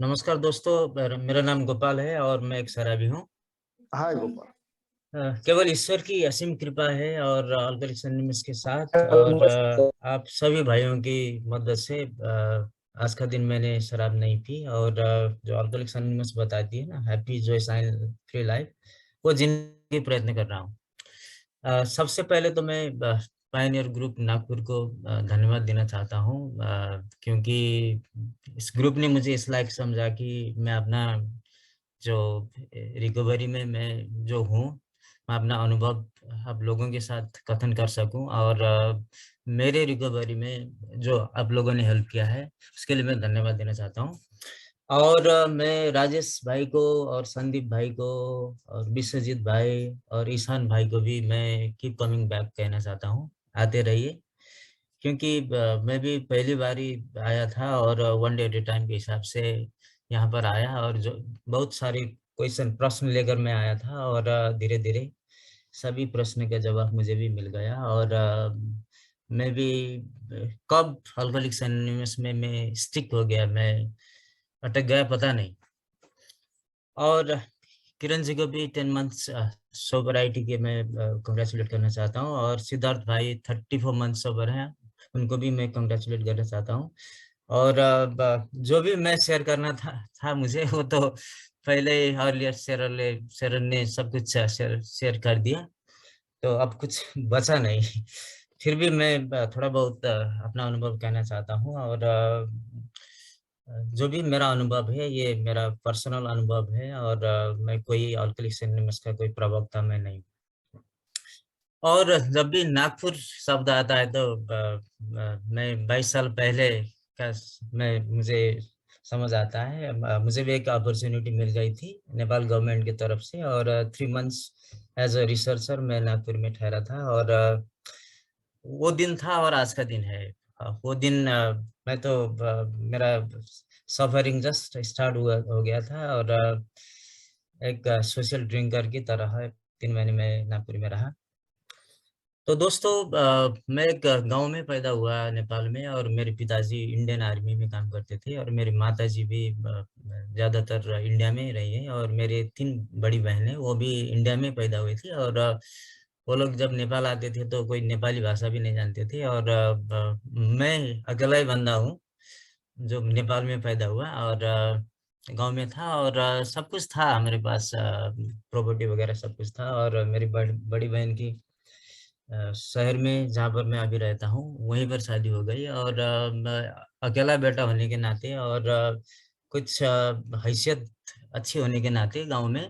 नमस्कार दोस्तों। मेरा नाम गोपाल है और मैं एक शराबी हूँ। हाय गोपाल। केवल ईश्वर की असीम कृपा है और अल्कोहलिक्स एनोनिमस के साथ और आप सभी भाइयों की मदद से आज का दिन मैंने शराब नहीं पी और जो अल्कोहलिक्स एनोनिमस बताती है ना, happy joy sign free life, वो जीने की प्रयत्न कर रहा हूँ। सबसे पहले तो मैं पायनियर ग्रुप नागपुर को धन्यवाद देना चाहता हूँ, क्योंकि इस ग्रुप ने मुझे इस लायक समझा कि मैं अपना जो रिकवरी में मैं जो हूँ, मैं अपना अनुभव आप लोगों के साथ कथन कर सकूं और मेरे रिकवरी में जो आप लोगों ने हेल्प किया है उसके लिए मैं धन्यवाद देना चाहता हूँ। और मैं राजेश भाई को और संदीप भाई को और विश्वजीत भाई और ईशान भाई को भी मैं कीप कमिंग बैक कहना चाहता हूँ। आते रहिए, क्योंकि मैं भी पहली बार ही आया था और one day at A time के हिसाब से यहाँ पर आया और जो बहुत सारे क्वेश्चन प्रश्न लेकर मैं आया था और धीरे धीरे सभी प्रश्न का जवाब मुझे भी मिल गया और मैं भी कब अल्कोहलिक्स एनोनिमस में मैं स्टिक हो गया, मैं अटक गया पता नहीं। और किरण जी को भी 10 मंथ्स सोबराइटी के मैं कंग्रेचुलेट करना चाहता हूँ और सिद्धार्थ भाई 34 मंथ सोबर हैं, उनको भी मैं कंग्रेचुलेट करना चाहता हूँ। और जो भी मैं शेयर करना था मुझे वो तो पहले ही अर्लियर शेयर ने सब कुछ शेयर कर दिया, तो अब कुछ बचा नहीं। फिर भी मैं थोड़ा बहुत अपना अनुभव कहना चाहता हूँ और जो भी मेरा अनुभव है ये मेरा पर्सनल अनुभव है और मैं कोई अल्कोहलिक्स एनोनिमस का कोई प्रवक्ता मैं नहीं। और जब भी नागपुर शब्द आता है तो मैं 22 साल पहले का मैं मुझे समझ आता है। मुझे भी एक अपॉर्चुनिटी मिल गई थी नेपाल गवर्नमेंट की तरफ से और 3 मंथ्स एज अ रिसर्चर मैं नागपुर में ठहरा था और वो दिन था और आज का दिन है। वो दिन मैं तो मेरा सफरिंग जस्ट स्टार्ट हुआ हो गया था और एक सोशल ड्रिंकर की तरह 3 महीने में नागपुर में रहा। तो दोस्तों, मैं एक गांव में पैदा हुआ नेपाल में और मेरे पिताजी इंडियन आर्मी में काम करते थे और मेरी माताजी भी ज्यादातर इंडिया में ही रही है और मेरे 3 बड़ी बहनें वो भी इंडिया में पैदा हुई थी और वो लोग जब नेपाल आते थे तो कोई नेपाली भाषा भी नहीं जानते थे और मैं अकेला ही बंदा हूँ जो नेपाल में पैदा हुआ और गांव में था और सब कुछ था मेरे पास, प्रॉपर्टी वगैरह सब कुछ था और मेरी बड़ी बहन की शहर में जहाँ पर मैं अभी रहता हूँ वहीं पर शादी हो गई और मैं अकेला बेटा होने के नाते और कुछ हैसियत अच्छी होने के नाते गांव में,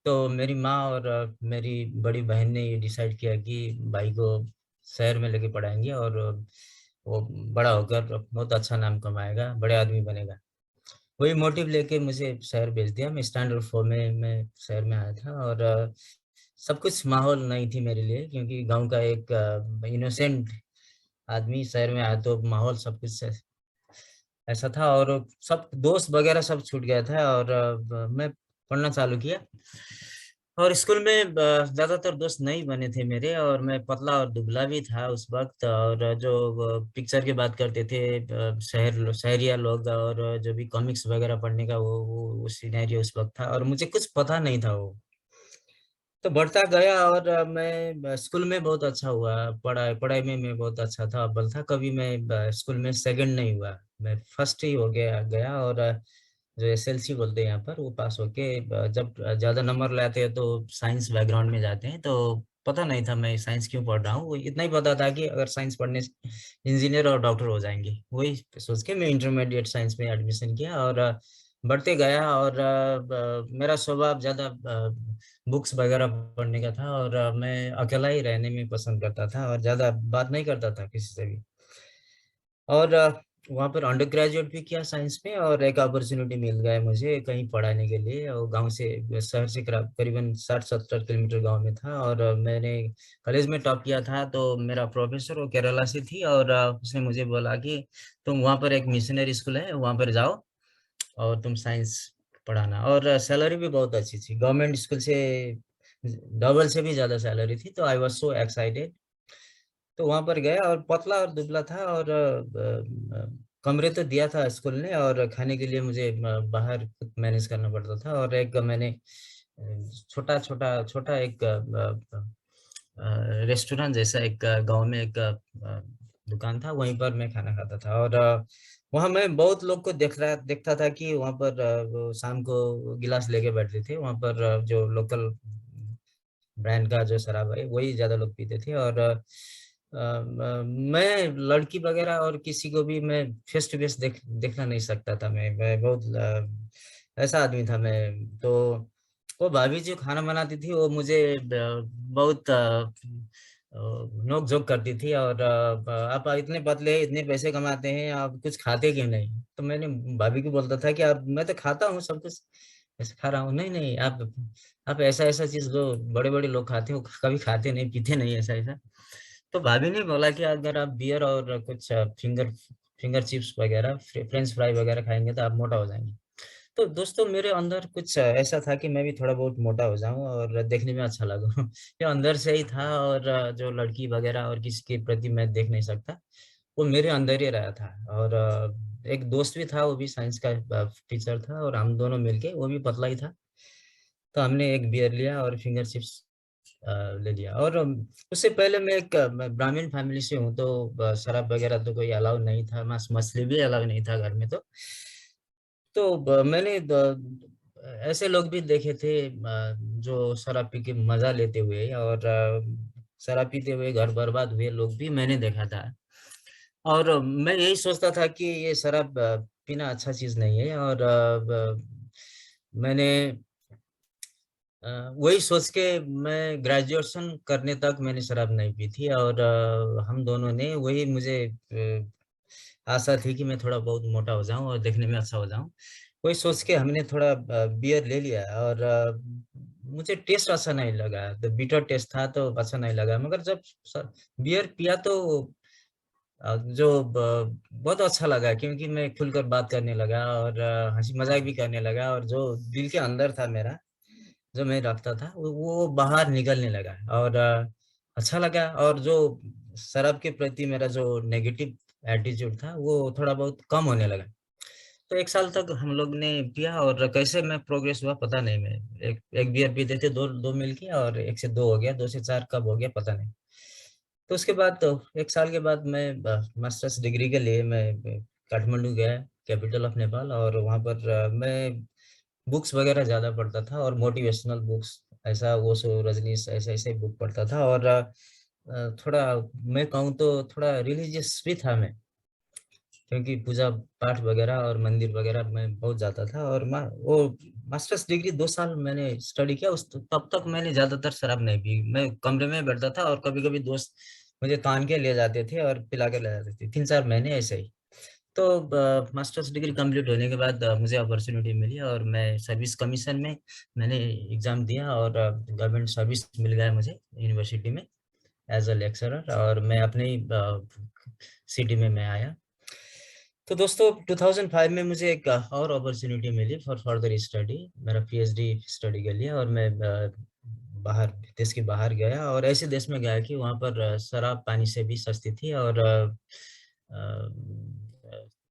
तो मेरी माँ और मेरी बड़ी बहन ने ये डिसाइड किया कि भाई को शहर में लेके पढ़ाएंगे और वो बड़ा होकर बहुत अच्छा नाम कमाएगा, बड़े आदमी बनेगा। वही मोटिव लेके मुझे शहर भेज दिया। मैं स्टैंडर्ड 4 में मैं शहर में आया था और सब कुछ माहौल नहीं थी मेरे लिए, क्योंकि गांव का एक इनोसेंट आदमी शहर में आया तो माहौल सब कुछ ऐसा था और सब दोस्त वगैरह सब छूट गया था और मैं पढ़ना चालू किया और स्कूल में ज्यादातर दोस्त नहीं बने थे मेरे और मैं पतला और दुबला भी था उस वक्त और जो पिक्चर की बात करते थे शहरिया लोग और जो भी कॉमिक्स वगैरह पढ़ने का वो सिनेरियो उस वक्त था और मुझे कुछ पता नहीं था वो। तो बढ़ता गया और मैं स्कूल में बहुत अच्छा हुआ, पढ़ाई पढ़ाई में मैं बहुत अच्छा था, अव्वल था। कभी मैं स्कूल में सेकंड नहीं हुआ, मैं फर्स्ट ही हो गया गया और जो एसएलसी बोलते हैं यहाँ पर वो पास होके जब ज्यादा नंबर लाते हैं तो साइंस बैकग्राउंड में जाते हैं, तो पता नहीं था मैं साइंस क्यों पढ़ रहा हूँ। वो इतना ही पता था कि अगर साइंस पढ़ने से इंजीनियर और डॉक्टर हो जाएंगे, वही सोच के मैं इंटरमीडिएट साइंस में एडमिशन किया और बढ़ते गया और मेरा स्वभाव ज्यादा बुक्स वगैरह पढ़ने का था और मैं अकेला ही रहने में पसंद करता था और ज्यादा बात नहीं करता था किसी से भी। और वहाँ पर अंडर ग्रेजुएट भी किया साइंस में और एक अपॉर्चुनिटी मिल गया मुझे कहीं पढ़ाने के लिए और गांव से शहर से करीबन 60-70 किलोमीटर गांव में था और मैंने कॉलेज में टॉप किया था। तो मेरा प्रोफेसर वो केरला से थी और उसने मुझे बोला कि तुम वहाँ पर एक मिशनरी स्कूल है वहाँ पर जाओ और तुम साइंस पढ़ाना, और सैलरी भी बहुत अच्छी थी, गवर्नमेंट स्कूल से डबल से भी ज्यादा सैलरी थी। तो आई वाज सो एक्साइटेड। तो वहां पर गया और पतला और दुबला था और कमरे तो दिया था स्कूल ने, और खाने के लिए मुझे बाहर खुद मैनेज करना पड़ता था। और एक मैंने छोटा छोटा छोटा एक रेस्टोरेंट जैसा एक गांव में एक दुकान था, वहीं पर मैं खाना खाता था। और वहाँ मैं बहुत लोग को देखता था कि वहाँ पर वो शाम को गिलास लेके बैठते थे। वहाँ पर जो लोकल ब्रांड का जो शराब है वही ज्यादा लोग पीते थे। और मैं लड़की वगैरह और किसी को भी मैं फेस टू फेस देखना नहीं सकता था। मैं बहुत ऐसा आदमी था मैं तो। वो भाभी जो खाना बनाती थी वो मुझे बहुत नोक झोंक करती थी। और आप इतने पतले हैं, इतने पैसे कमाते हैं, आप कुछ खाते क्यों नहीं? तो मैंने भाभी को बोलता था कि आप, मैं तो खाता हूँ सब कुछ, ऐसे खा रहा हूँ। नहीं नहीं, आप ऐसा ऐसा चीज जो बड़े बड़े लोग खाते हो कभी खाते नहीं, पीते नहीं, ऐसा ऐसा। तो भाभी ने बोला कि अगर आप बियर और कुछ फिंगर चिप्स वगैरह, फ्रेंच फ्राई वगैरह खाएंगे तो आप मोटा हो जाएंगे। तो दोस्तों मेरे अंदर कुछ ऐसा था कि मैं भी थोड़ा बहुत मोटा हो जाऊं और देखने में अच्छा लगूं। ये अंदर से ही था। और जो लड़की वगैरह और किसी के प्रति मैं देख नहीं सकता, वो मेरे अंदर ही रहा था। और एक दोस्त भी था, वो भी साइंस का टीचर था, और हम दोनों मिलके, वो भी पतला ही था, तो हमने एक बियर लिया और फिंगर चिप्स ले लिया। और उससे पहले मैं एक ब्राह्मण फैमिली से हूँ, तो शराब वगैरह तो कोई अलाउ नहीं था, मांस मछली भी अलाउ नहीं था घर में। तो मैंने ऐसे लोग भी देखे थे जो शराब पी के मजा लेते हुए, और शराब पीते हुए घर बर्बाद हुए लोग भी मैंने देखा था। और मैं यही सोचता था कि ये शराब पीना अच्छा चीज नहीं है। और मैंने वही सोच के मैं ग्रेजुएशन करने तक मैंने शराब नहीं पी थी। और हम दोनों ने वही, मुझे आशा थी कि मैं थोड़ा बहुत मोटा हो जाऊं और देखने में अच्छा हो जाऊं, वही सोच के हमने थोड़ा बियर ले लिया। और मुझे टेस्ट अच्छा नहीं लगा, तो बीटर टेस्ट था तो अच्छा नहीं लगा। मगर जब बियर पिया तो बहुत अच्छा लगा, क्योंकि मैं खुलकर बात करने लगा और हंसी मजाक भी करने लगा, और जो दिल के अंदर था मेरा, जो मैं रखता था वो बाहर निकलने लगा। और अच्छा लगा। और जो शराब के प्रति मेरा जो नेगेटिव एटीट्यूड था वो थोड़ा बहुत कम होने लगा। तो एक साल तक हम लोग ने पिया, और कैसे मैं प्रोग्रेस हुआ पता नहीं। मैं एक एक बियर पीते थे, दो दो मिल के, और एक से दो हो गया, दो से चार कब हो गया पता नहीं। तो उसके बाद तो एक साल के बाद मैं मास्टर्स डिग्री के लिए मैं काठमांडू गया, कैपिटल ऑफ नेपाल। और वहाँ पर मैं बुक्स वगैरह ज्यादा पढ़ता था, और मोटिवेशनल बुक्स, ऐसा वो सो रजनीश ऐसे ऐसे बुक पढ़ता था। और थोड़ा मैं कहूँ तो थोड़ा रिलीजियस भी था मैं, क्योंकि पूजा पाठ वगैरह और मंदिर वगैरह मैं बहुत जाता था। और वो मास्टर्स डिग्री 2 साल मैंने स्टडी किया। उस तब तक मैंने ज्यादातर शराब नहीं पी, मैं कमरे में बैठता था, और कभी कभी दोस्त मुझे तान के ले जाते थे और पिला के ले जाते थे, 3-4 महीने ऐसे ही। तो मास्टर्स डिग्री कंप्लीट होने के बाद मुझे अपॉर्चुनिटी मिली, और मैं सर्विस कमीशन में मैंने एग्जाम दिया, और गवर्नमेंट सर्विस मिल गया मुझे यूनिवर्सिटी में एज अ लेक्चरर, और मैं अपने ही सिटी में मैं आया। तो दोस्तों 2005 में मुझे एक और अपॉर्चुनिटी मिली फॉर फर्दर स्टडी, मेरा पीएचडी स्टडी के लिए। और मैं बाहर, देश के बाहर गया, और ऐसे देश में गया कि वहाँ पर शराब पानी से भी सस्ती थी। और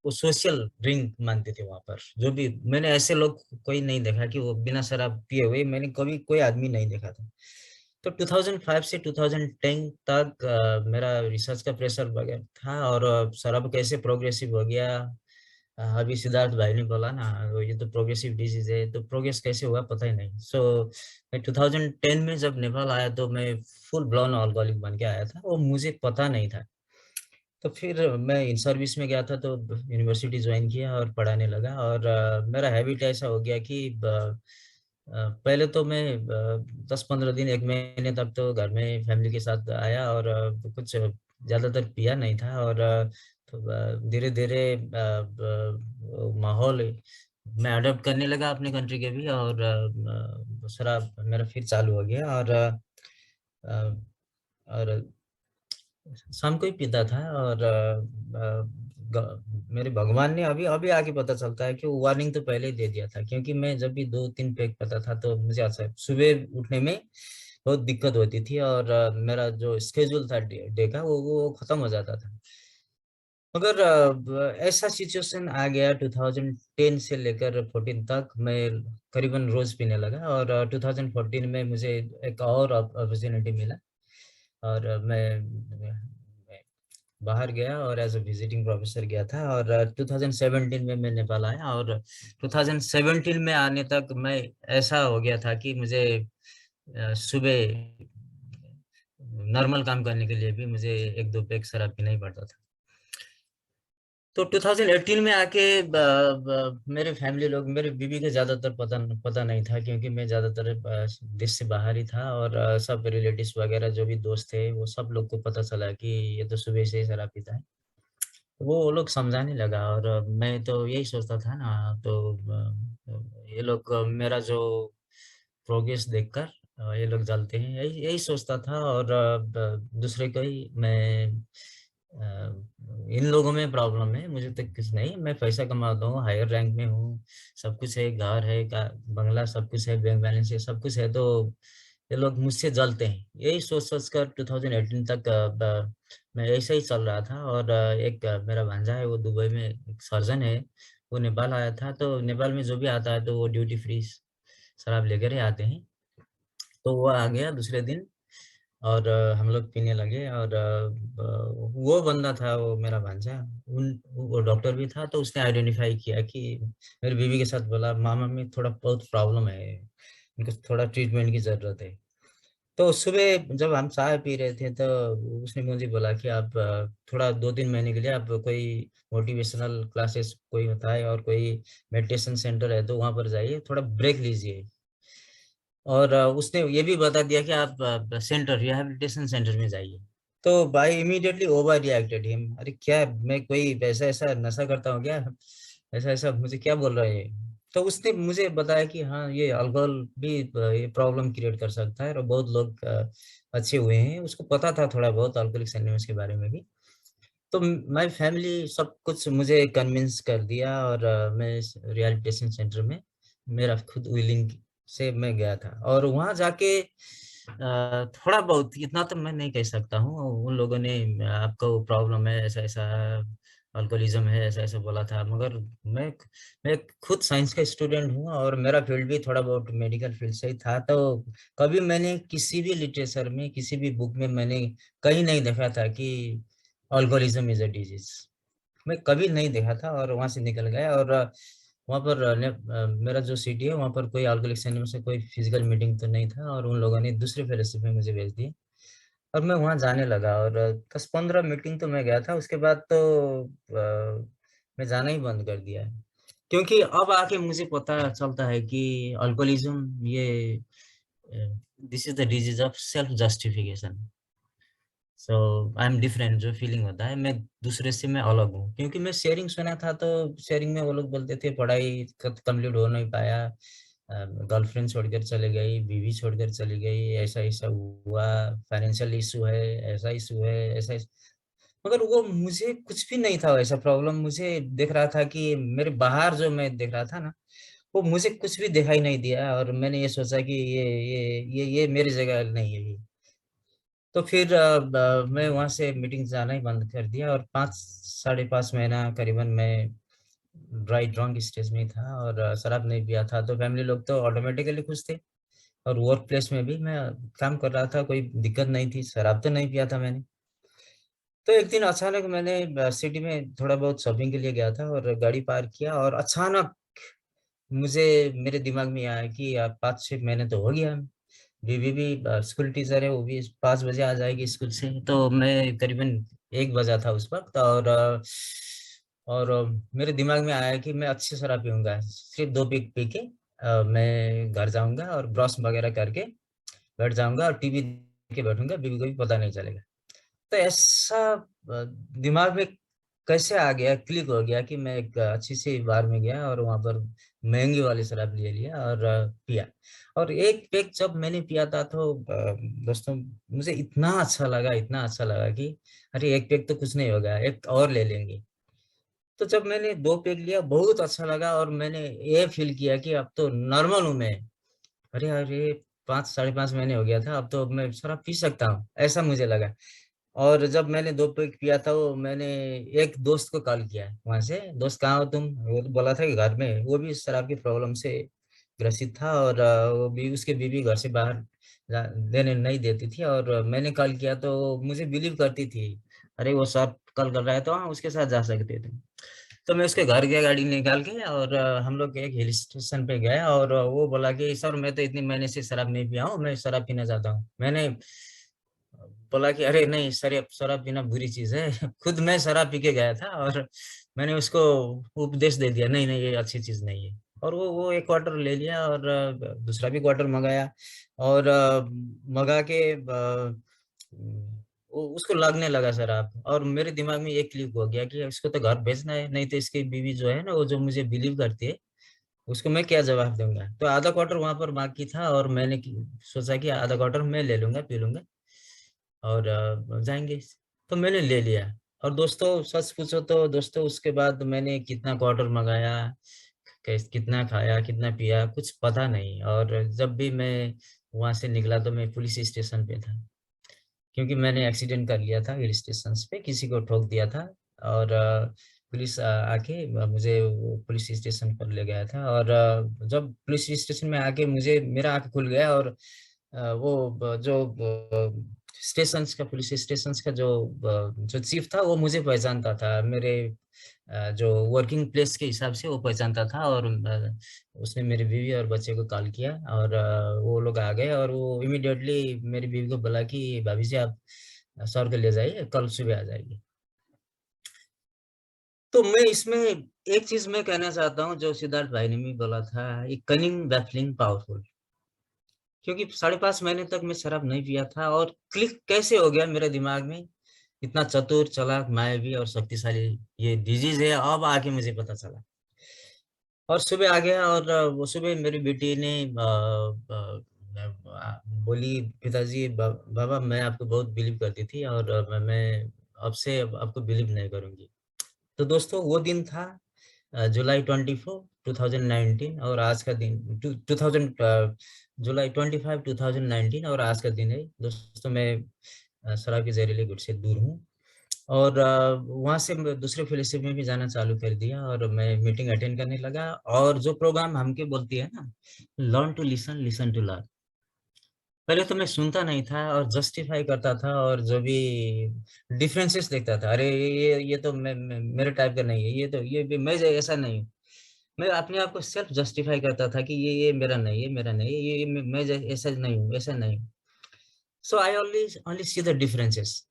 वो सोशल ड्रिंक मानते थे वहाँ पर। जो भी, मैंने ऐसे लोग कोई नहीं देखा कि वो बिना शराब पिए हुए, मैंने कभी कोई आदमी नहीं देखा था। तो 2005 से 2010 तक मेरा रिसर्च का प्रेशर वगैरह था। और शराब कैसे प्रोग्रेसिव हो गया, अभी सिद्धार्थ भाई ने बोला ना, ये तो प्रोग्रेसिव डिजीज है, तो प्रोग्रेस कैसे हुआ पता ही नहीं। सो मैं 2010 में जब नेपाल आया तो मैं फुल ब्लोन अल्कोहलिक बन के आया था, और मुझे पता नहीं था। तो फिर मैं इन सर्विस में गया था, तो यूनिवर्सिटी ज्वाइन किया और पढ़ाने लगा। और मेरा हैबिट ऐसा हो गया कि पहले तो मैं 10-15 दिन, 1 महीने तक तो घर में फैमिली के साथ आया, और कुछ ज़्यादातर पिया नहीं था। और तो धीरे धीरे माहौल मैं अडॉप्ट करने लगा अपने कंट्री के भी। और शराब मेरा फिर चालू हो गया। और शाम को ही पीता था। और मेरे भगवान ने अभी अभी आके पता चलता है कि वो वार्निंग तो पहले ही दे दिया था, क्योंकि मैं जब भी 2-3 पैक पता था तो मुझे अच्छा सुबह उठने में बहुत दिक्कत होती थी। और मेरा जो स्केड्यूल था डे का वो खत्म हो जाता था। मगर ऐसा सिचुएशन आ गया 2010 से लेकर 14 तक मैं करीबन रोज पीने लगा, और 2014 में मुझे एक और अपॉर्चुनिटी मिला, और मैं बाहर गया और एज अ विजिटिंग प्रोफेसर गया था, और 2017 में मैं नेपाल आया, और 2017 में आने तक मैं ऐसा हो गया था कि मुझे सुबह नॉर्मल काम करने के लिए भी मुझे एक दो पैक शराब पीना ही पड़ता था। तो 2018 में आके मेरे फैमिली लोग, मेरे बीवी को ज्यादातर पता नहीं था, क्योंकि मैं ज्यादातर देश से बाहर ही था, और सब रिलेटिव्स वगैरह जो भी दोस्त थे वो सब लोग को पता चला कि ये तो सुबह से ही शराब पीता है। तो वो लोग समझाने लगा, और मैं तो यही सोचता था ना, तो ये लोग मेरा जो प्रोग्रेस देखकर ये लोग जलते हैं, यही यही सोचता था, और दूसरे को ही मैं इन लोगों में प्रॉब्लम है, मुझे तो कुछ नहीं, मैं पैसा कमाता हूँ, हायर रैंक में हूँ, सब कुछ है, घर है का बंगला, सब कुछ है, बैंक बैलेंस है, सब कुछ है, तो ये लोग मुझसे जलते हैं, यही सोच सोच कर 2018 तक मैं ऐसे ही चल रहा था। और एक मेरा भांजा है, वो दुबई में एक सर्जन है, वो नेपाल आया था, तो नेपाल में जो भी आता है तो वो ड्यूटी फ्री शराब लेकर ही आते हैं। तो वो आ गया दूसरे दिन, और हम लोग पीने लगे, और वो बंदा था, वो मेरा भांजा, उन वो डॉक्टर भी था, तो उसने आइडेंटिफाई किया कि मेरी बीवी के साथ बोला, मामा में थोड़ा बहुत प्रॉब्लम है, उनको थोड़ा ट्रीटमेंट की जरूरत है। तो सुबह जब हम चाय पी रहे थे, तो उसने मुझे बोला कि आप थोड़ा 2-3 महीने के लिए आप कोई मोटिवेशनल क्लासेस कोई होता है और कोई मेडिटेशन सेंटर है तो वहां पर जाइए, थोड़ा ब्रेक लीजिए। और उसने ये भी बता दिया कि आप सेंटर, रिहैबिलिटेशन सेंटर में जाइए। तो भाई इमीडिएटली ओवर रिएक्टेड हिम, अरे क्या मैं कोई ऐसा ऐसा नशा करता हूँ क्या, ऐसा ऐसा मुझे क्या बोल रहे हैं। तो उसने मुझे बताया कि हाँ, ये अल्कोहल भी ये प्रॉब्लम क्रिएट कर सकता है, और बहुत लोग अच्छे हुए हैं, उसको पता था थोड़ा बहुत अल्कोहलिक एनोनिमस के बारे में भी। तो माय फैमिली सब कुछ मुझे कन्विंस कर दिया, और मैं रिहैबिलिटेशन सेंटर में मेरा खुद विलिंग से मैं गया था, और वहाँ जाके थोड़ा बहुत, इतना तो मैं नहीं कह सकता हूँ, उन लोगों ने आपको प्रॉब्लम है ऐसा ऐसा, अल्कोहलिज्म है ऐसा ऐसा बोला था, मगर मैं मैं खुद साइंस का स्टूडेंट हूँ, और मेरा फील्ड भी थोड़ा बहुत मेडिकल फील्ड से ही था, तो कभी मैंने किसी भी लिटरेचर में, किसी भी बुक में मैंने कहीं नहीं देखा था कि अल्कोहलिज्म इज अ डिजीज, मैं कभी नहीं देखा था। और वहां से निकल गया, और वहाँ पर मेरा जो सिटी है वहाँ पर कोई अल्कोहलिक एनोनिमस से कोई फिजिकल मीटिंग तो नहीं था, और उन लोगों ने दूसरे फेलोशिप में मुझे भेज दिया, और मैं वहाँ जाने लगा, और 10-15 मीटिंग तो मैं गया था, उसके बाद तो मैं जाना ही बंद कर दिया है, क्योंकि अब आके मुझे पता चलता है कि अल्कोहलिज्म ये this is the disease of self justification. So I am different, जो फीलिंग होता है मैं दूसरे से मैं अलग हूँ, क्योंकि मैं शेयरिंग सुना था, तो शेयरिंग में वो लोग बोलते थे पढ़ाई कंप्लीट हो नहीं पाया, गर्लफ्रेंड छोड़कर चले गई, बीवी छोड़कर चली गई, ऐसा ऐसा हुआ, फाइनेंशियल इशू है, ऐसा इशू है, मगर वो मुझे कुछ भी नहीं था ऐसा प्रॉब्लम, मुझे देख रहा था कि मेरे बाहर जो मैं देख रहा था ना, वो मुझे कुछ भी दिखाई नहीं दिया, और मैंने ये सोचा कि ये मेरी जगह नहीं है ये। तो फिर मैं वहाँ से मीटिंग जाना ही बंद कर दिया, और 5-5.5 महीना करीबन मैं ड्राई ड्रंक स्टेज में ही था, और शराब नहीं पिया था, तो फैमिली लोग तो ऑटोमेटिकली खुश थे, और वर्क प्लेस में भी मैं काम कर रहा था, कोई दिक्कत नहीं थी, शराब तो नहीं पिया था मैंने। तो एक दिन अचानक मैंने सिटी में थोड़ा बहुत शॉपिंग के लिए गया था, और गाड़ी पार्क किया, और अचानक मुझे मेरे दिमाग में आया कि 5-6 महीने तो हो गया, बीवी भी स्कूल टीचर है, वो भी 5 बजे आ जाएगी स्कूल से, तो मैं करीबन 1 बजा था उस वक्त, और मेरे दिमाग में आया कि मैं अच्छी शराब पीऊंगा, सिर्फ 2 पीक पी के मैं घर जाऊंगा और ब्रश वगैरह करके बैठ जाऊंगा, और टीवी के बैठूंगा, बीवी को भी पता नहीं चलेगा। तो ऐसा दिमाग में कैसे आ गया, क्लिक हो गया कि मैं एक अच्छी सी बार में गया, और वहां पर महंगी वाली शराब ले लिया, और पिया। और एक पैक जब मैंने पिया था, तो दोस्तों मुझे इतना अच्छा लगा, इतना अच्छा लगा कि अरे एक पैक तो कुछ नहीं होगा, एक और ले लेंगे। तो जब मैंने 2 पैक लिया, बहुत अच्छा लगा, और मैंने ये फील किया कि अब तो नॉर्मल हूँ मैं। अरे अरे, 5-5.5 महीने हो गया था, अब तो मैं शराब पी सकता हूँ, ऐसा मुझे लगा। और जब मैंने 2 पैक पिया था, वो मैंने एक दोस्त को कॉल किया वहां से, दोस्त कहाँ हो तुम? वो तो बोला था कि घर में। वो भी शराब की प्रॉब्लम से ग्रसित था, और वो भी, उसके बीवी घर से बाहर देने नहीं देती थी। और मैंने कॉल किया तो वो मुझे बिलीव करती थी, अरे वो सर कॉल कर रहा है तो हाँ उसके साथ जा सकते थे। तो मैं उसके घर गया गाड़ी निकाल के, और हम लोग एक हिल स्टेशन पे गए, और वो बोला कि सर मैं तो इतनी महीने से शराब नहीं पिया हूँ, मैं शराब पीना चाहता हूँ। मैंने बोला कि अरे नहीं सर, शराब पीना बुरी चीज है। खुद मैं शराब पी के गया था, और मैंने उसको उपदेश दे दिया, नहीं नहीं ये अच्छी चीज नहीं है। और वो एक क्वार्टर ले लिया, और दूसरा भी क्वार्टर मंगाया, और मंगा के उसको लगने लगा शराब। और मेरे दिमाग में एक क्लिक हो गया कि इसको तो घर भेजना है, नहीं तो इसकी बीवी जो है ना, वो जो मुझे बिलीव करती है, उसको मैं क्या जवाब दूंगा। तो आधा क्वार्टर वहां पर बाकी था, और मैंने सोचा कि आधा क्वार्टर मैं ले लूंगा, पी लूंगा, और जाएंगे। तो मैंने ले लिया। और दोस्तों सच पूछो तो दोस्तों, उसके बाद मैंने कितना क्वार्टर मंगाया, कितना खाया, कितना पिया, कुछ पता नहीं। और जब भी मैं वहां से निकला तो मैं पुलिस स्टेशन पे था, क्योंकि मैंने एक्सीडेंट कर लिया था हिल स्टेशन पे, किसी को ठोक दिया था। और पुलिस आके मुझे वो पुलिस स्टेशन पर ले गया था। और जब पुलिस स्टेशन में आके मुझे, मेरा आँख खुल गया, और जो स्टेशन का, पुलिस स्टेशन का जो चीफ था, वो मुझे पहचानता था, मेरे जो वर्किंग प्लेस के हिसाब से वो पहचानता था। और उसने मेरी बीवी और बच्चे को कॉल किया, और वो लोग आ गए, और वो इमिडिएटली मेरी बीवी को बोला कि भाभी जी आप सर को ले जाइए, कल सुबह आ जाइए। तो मैं इसमें एक चीज मैं कहना चाहता हूँ, जो सिद्धार्थ भाई ने भी बोला था, ये कनिंग बैफलिंग पावरफुल। क्योंकि 5.5 महीने तक मैं शराब नहीं पिया था, और क्लिक कैसे हो गया मेरे दिमाग में, इतना चतुर, चालाक, मायावी और शक्तिशाली ये डिजीज है, अब आके मुझे पता चला। और सुबह आ गया, और वो सुबह मेरी बेटी ने बोली, पिताजी बाबा मैं आपको बहुत बिलीव करती थी, और मैं अब से आपको बिलीव नहीं करूंगी। तो दोस्तों वो दिन था जुलाई 24, 2019, और आज का दिन 2000, जुलाई 25, 2019, और आज का दिन है। दोस्तों मैं शराब के जहरीले गुट से दूर हूँ। और वहाँ से मैं दूसरे फेलोशिप में भी जाना चालू कर दिया, और मैं मीटिंग अटेंड करने लगा। और जो प्रोग्राम हमके बोलती है ना, learn to listen, listen to learn, पहले तो मैं सुनता नहीं था और जस्टिफाई करता था, और जो भी डिफरेंसेस देखता था, अरे ये तो मेरे टाइप का नहीं है, ये तो ये भी मैं ऐसा नहीं हूँ। मैं अपने आप को सेल्फ जस्टिफाई करता था कि ये मेरा नहीं है, मेरा नहीं है, ये ऐसा नहीं हूँ, ऐसा नहीं हूँ। So I only see the differences.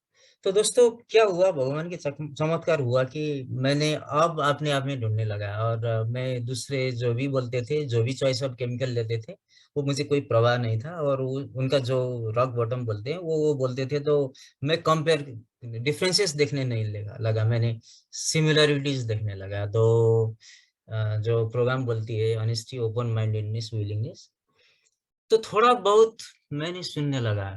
तो दोस्तों क्या हुआ, भगवान की चमत्कार हुआ कि मैंने अब अपने आप में ढूंढने लगा। और मैं दूसरे जो भी बोलते थे, जो भी चॉइस ऑफ केमिकल लेते थे, वो मुझे कोई परवाह नहीं था। और उनका जो रॉक बॉटम बोलते हैं, वो बोलते थे, तो मैं कंपेयर, डिफरेंसेस देखने नहीं लगा, मैंने सिमिलरिटीज देखने लगा। तो जो प्रोग्राम बोलती है ऑनेस्टी, ओपन माइंडेडनेस, विलिंगनेस, तो थोड़ा बहुत मैंने सुनने लगा।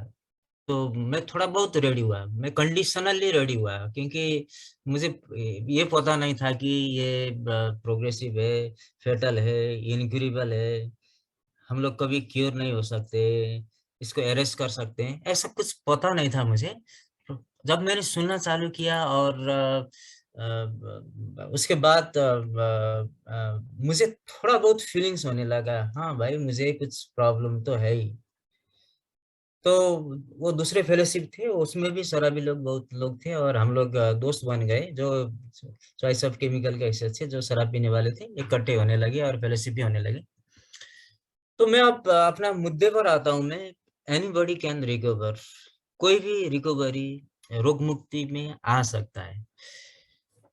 तो मैं थोड़ा बहुत रेडी हुआ, मैं कंडीशनली रेडी हुआ, क्योंकि मुझे ये पता नहीं था कि ये प्रोग्रेसिव है, फेटल है, इनक्यूरेबल है, हम लोग कभी क्योर नहीं हो सकते, इसको अरेस्ट कर सकते हैं, ऐसा कुछ पता नहीं था मुझे। तो जब मैंने सुनना चालू किया, और उसके बाद मुझे थोड़ा बहुत फीलिंग्स होने लगा, हाँ भाई मुझे कुछ प्रॉब्लम तो है ही। तो वो दूसरे फेलोशिप थे, उसमें भी शराबी लोग, बहुत लोग थे, और हम लोग दोस्त बन गए, जो चॉइस ऑफ केमिकल के हिसाब से जो शराब पीने वाले थे इकट्ठे होने लगे, और फेलोशिप भी होने लगे। तो मैं अब अपना मुद्दे पर आता हूँ मैं। एनीबॉडी कैन रिकवर, कोई भी रिकवरी, रोग मुक्ति में आ सकता है।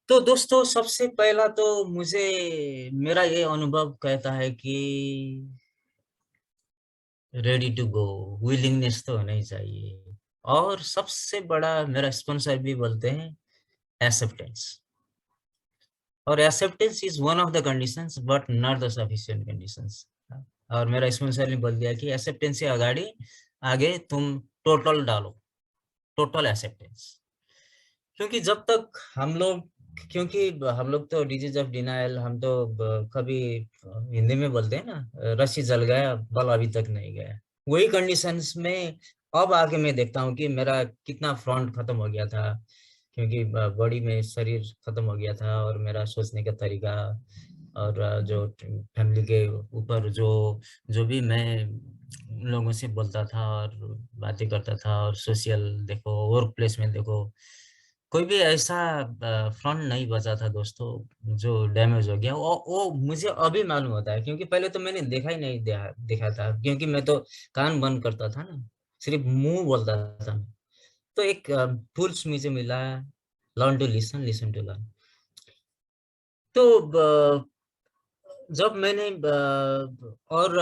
तो दोस्तों सबसे पहला तो मुझे, मेरा ये अनुभव कहता है कि रेडी टू गो, विलिंगनेस तो होनी चाहिए। और सबसे बड़ा मेरा स्पॉन्सर भी बोलते हैं एक्सेप्टेंस। और acceptance is one of the conditions but not the sufficient conditions. और मेरा स्पॉन्सर ने बोल दिया कि एक्सेप्टेंस से आगे आगे तुम टोटल डालो, टोटल एक्सेप्टेंस। क्योंकि जब तक हम लोग, क्योंकि हम लोग तो डिजीज ऑफ डिनायल, हम तो कभी हिंदी में बोलते हैं ना, रस्सी जल गया बल अभी तक नहीं गया। वही कंडीशंस में अब आके मैं देखता हूँ कि मेरा कितना फ्रंट खत्म हो गया था, क्योंकि बॉडी में शरीर खत्म हो गया था, और मेरा सोचने का तरीका, और जो फैमिली के ऊपर जो जो भी मैं लोगों से बोलता था और बातें करता था, और सोशल देखो, वर्क प्लेस में देखो, कोई भी ऐसा फ्रंट नहीं बचा था दोस्तों जो डैमेज हो गया। वो मुझे अभी मालूम होता है, क्योंकि पहले तो मैंने देखा ही नहीं, देखा था, क्योंकि मैं तो कान बंद करता था ना, सिर्फ मुंह बोलता था। तो एक टूल्स मुझे मिला, learn to listen, listen to learn. तो जब मैंने और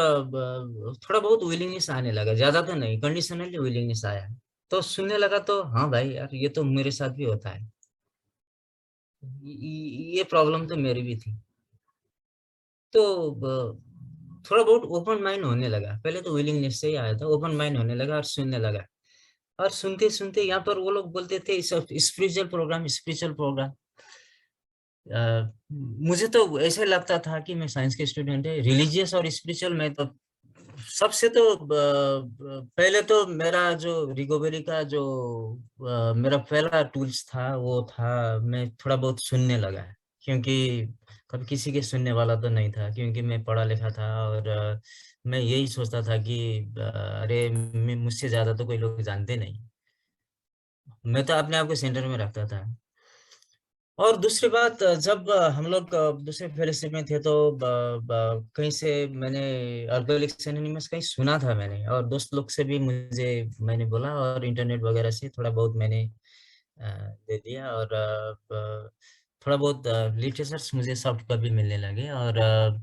थोड़ा बहुत विलिंगनेस आने लगा, ज्यादा तो नहीं, कंडीशनली विलिंगनेस आया, तो सुनने लगा, तो हाँ भाई यार, ये तो मेरे साथ भी होता है, ये प्रॉब्लम तो मेरी भी थी। तो थोड़ा बहुत ओपन माइंड होने लगा, पहले तो विलिंगनेस से ही आया था, ओपन माइंड होने लगा और सुनने लगा। और सुनते सुनते यहाँ पर वो लोग बोलते थे स्पिरिचुअल प्रोग्राम, स्पिरिचुअल प्रोग्राम। मुझे तो ऐसे लगता था कि मैं साइंस के स्टूडेंट है, रिलीजियस और स्पिरिचुअल में तो सबसे तो पहले तो मेरा जो रिकवरी का जो मेरा पहला टूल्स था, वो था मैं थोड़ा बहुत सुनने लगा, क्योंकि कभी किसी के सुनने वाला तो नहीं था, क्योंकि मैं पढ़ा लिखा था, और मैं यही सोचता था कि अरे मुझसे ज्यादा तो कोई लोग जानते नहीं, मैं तो अपने आप को सेंटर में रखता था। और दूसरी बात, जब हम लोग दूसरे फेलोशिप में थे, तो कहीं से मैंने अल्कोहलिक्स एनोनिमस कहीं सुना था मैंने, और दोस्त लोग से भी मुझे मैंने बोला, और इंटरनेट वगैरह से थोड़ा बहुत मैंने दे दिया, और थोड़ा बहुत लिटरेचर्स मुझे सॉफ्ट कॉपी मिलने लगे, और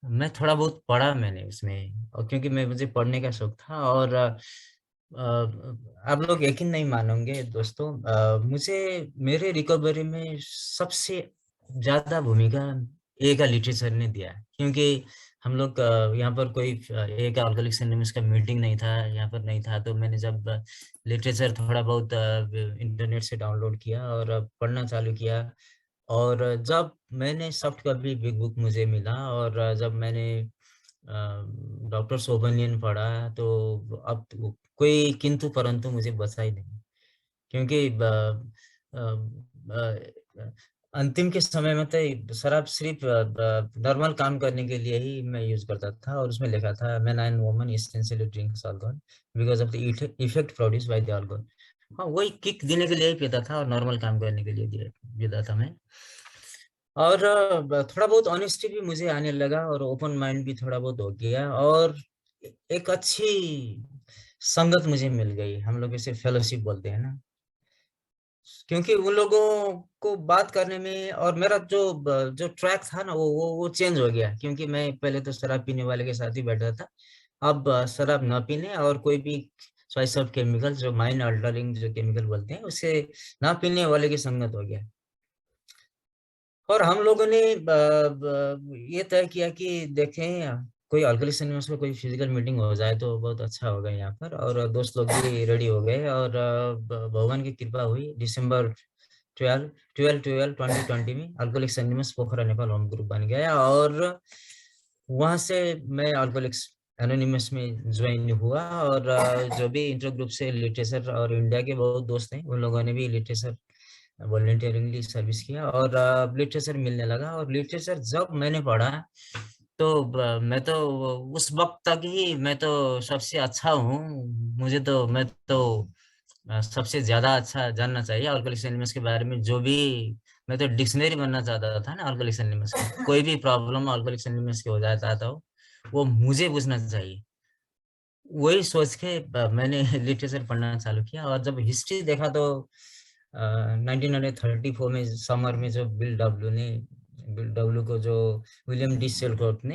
मैं थोड़ा बहुत पढ़ा मैंने उसमें, और क्योंकि मैं मुझे पढ़ने का शौक था। और आप लोग यकीन नहीं मानोगे दोस्तों, मुझे मेरे रिकवरी में सबसे ज्यादा भूमिका ए का लिटरेचर ने दिया है, क्योंकि हम लोग यहाँ पर कोई ए का अल्कोहलिक्स एनोनिमस का मीटिंग नहीं था, यहाँ पर नहीं था, तो मैंने जब लिटरेचर थोड़ा बहुत इंटरनेट से डाउनलोड किया और पढ़ना चालू किया, और जब मैंने सॉफ्ट कॉपी बिग बुक मुझे मिला, और जब मैंने डॉक्टर सोबनियन पढ़ा, तो अब कोई किंतु परंतु मुझे बचा ही नहीं, क्योंकि अंतिम के समय में तो शराब सिर्फ नॉर्मल काम करने के लिए ही मैं यूज करता था, और उसमें लिखा था man and woman essentially drinks alcohol because of the effect produce by the alcohol. हाँ, वही किक देने के लिए ही पीता था, और नॉर्मल काम करने के लिए पीता था मैं। और थोड़ा बहुत ऑनेस्टी भी मुझे आने लगा, और ओपन माइंड भी थोड़ा बहुत हो गया, और एक अच्छी संगत मुझे मिल गई, हम लोग इसे फेलोशिप बोलते हैं ना, क्योंकि उन लोगों को बात करने में, और मेरा जो जो ट्रैक था ना, वो चेंज हो गया, क्योंकि मैं पहले तो शराब पीने वाले के साथ ही बैठा था, अब शराब न पीने और कोई भी चॉइस ऑफ केमिकल, जो माइंड अल्टरिंग जो केमिकल बोलते हैं, उससे ना पीने वाले की संगत हो गया। और हम लोगों ने ये तय किया कि देखें, कोई अल्कोहलिक्स एनोनिमस में कोई फिजिकल मीटिंग हो जाए तो बहुत अच्छा होगा यहाँ पर, और दोस्त लोग भी रेडी हो गए, और भगवान की कृपा हुई, दिसंबर 2020 में अल्कोहलिक्स एनोनिमस पोखरा नेपाल होम ग्रुप बन गया, और वहां से मैं अल्कोहलिक्स एनोनिमस में ज्वाइन हुआ, और जो भी इंटर ग्रुप से लिटरेचर, और इंडिया के बहुत दोस्त हैं, उन लोगों ने भी लिटरेचर वॉलंटियरिंगली सर्विस किया, और लिटरेचर मिलने लगा, और लिटरेचर जब मैंने पढ़ा, तो मैं तो उस वक्त तक ही मैं तो सबसे अच्छा हूँ, मुझे तो मैं तो सबसे ज्यादा अच्छा जानना चाहिए अल्कोहलिक्स एनोनिमस के बारे में, जो भी मैं तो डिक्शनरी बनना चाहता था ना अल्कोहलिक्स एनोनिमस की, कोई भी प्रॉब्लम अल्कोहलिक्स एनोनिमस की हो जाता था वो मुझे पूछना चाहिए। वही सोच के मैंने लिटरेचर पढ़ना चालू किया, और जब हिस्ट्री देखा, तो 1934 में समर में जो बिल डब्ल्यू को जो विलियम डी सेलकोर्ट ने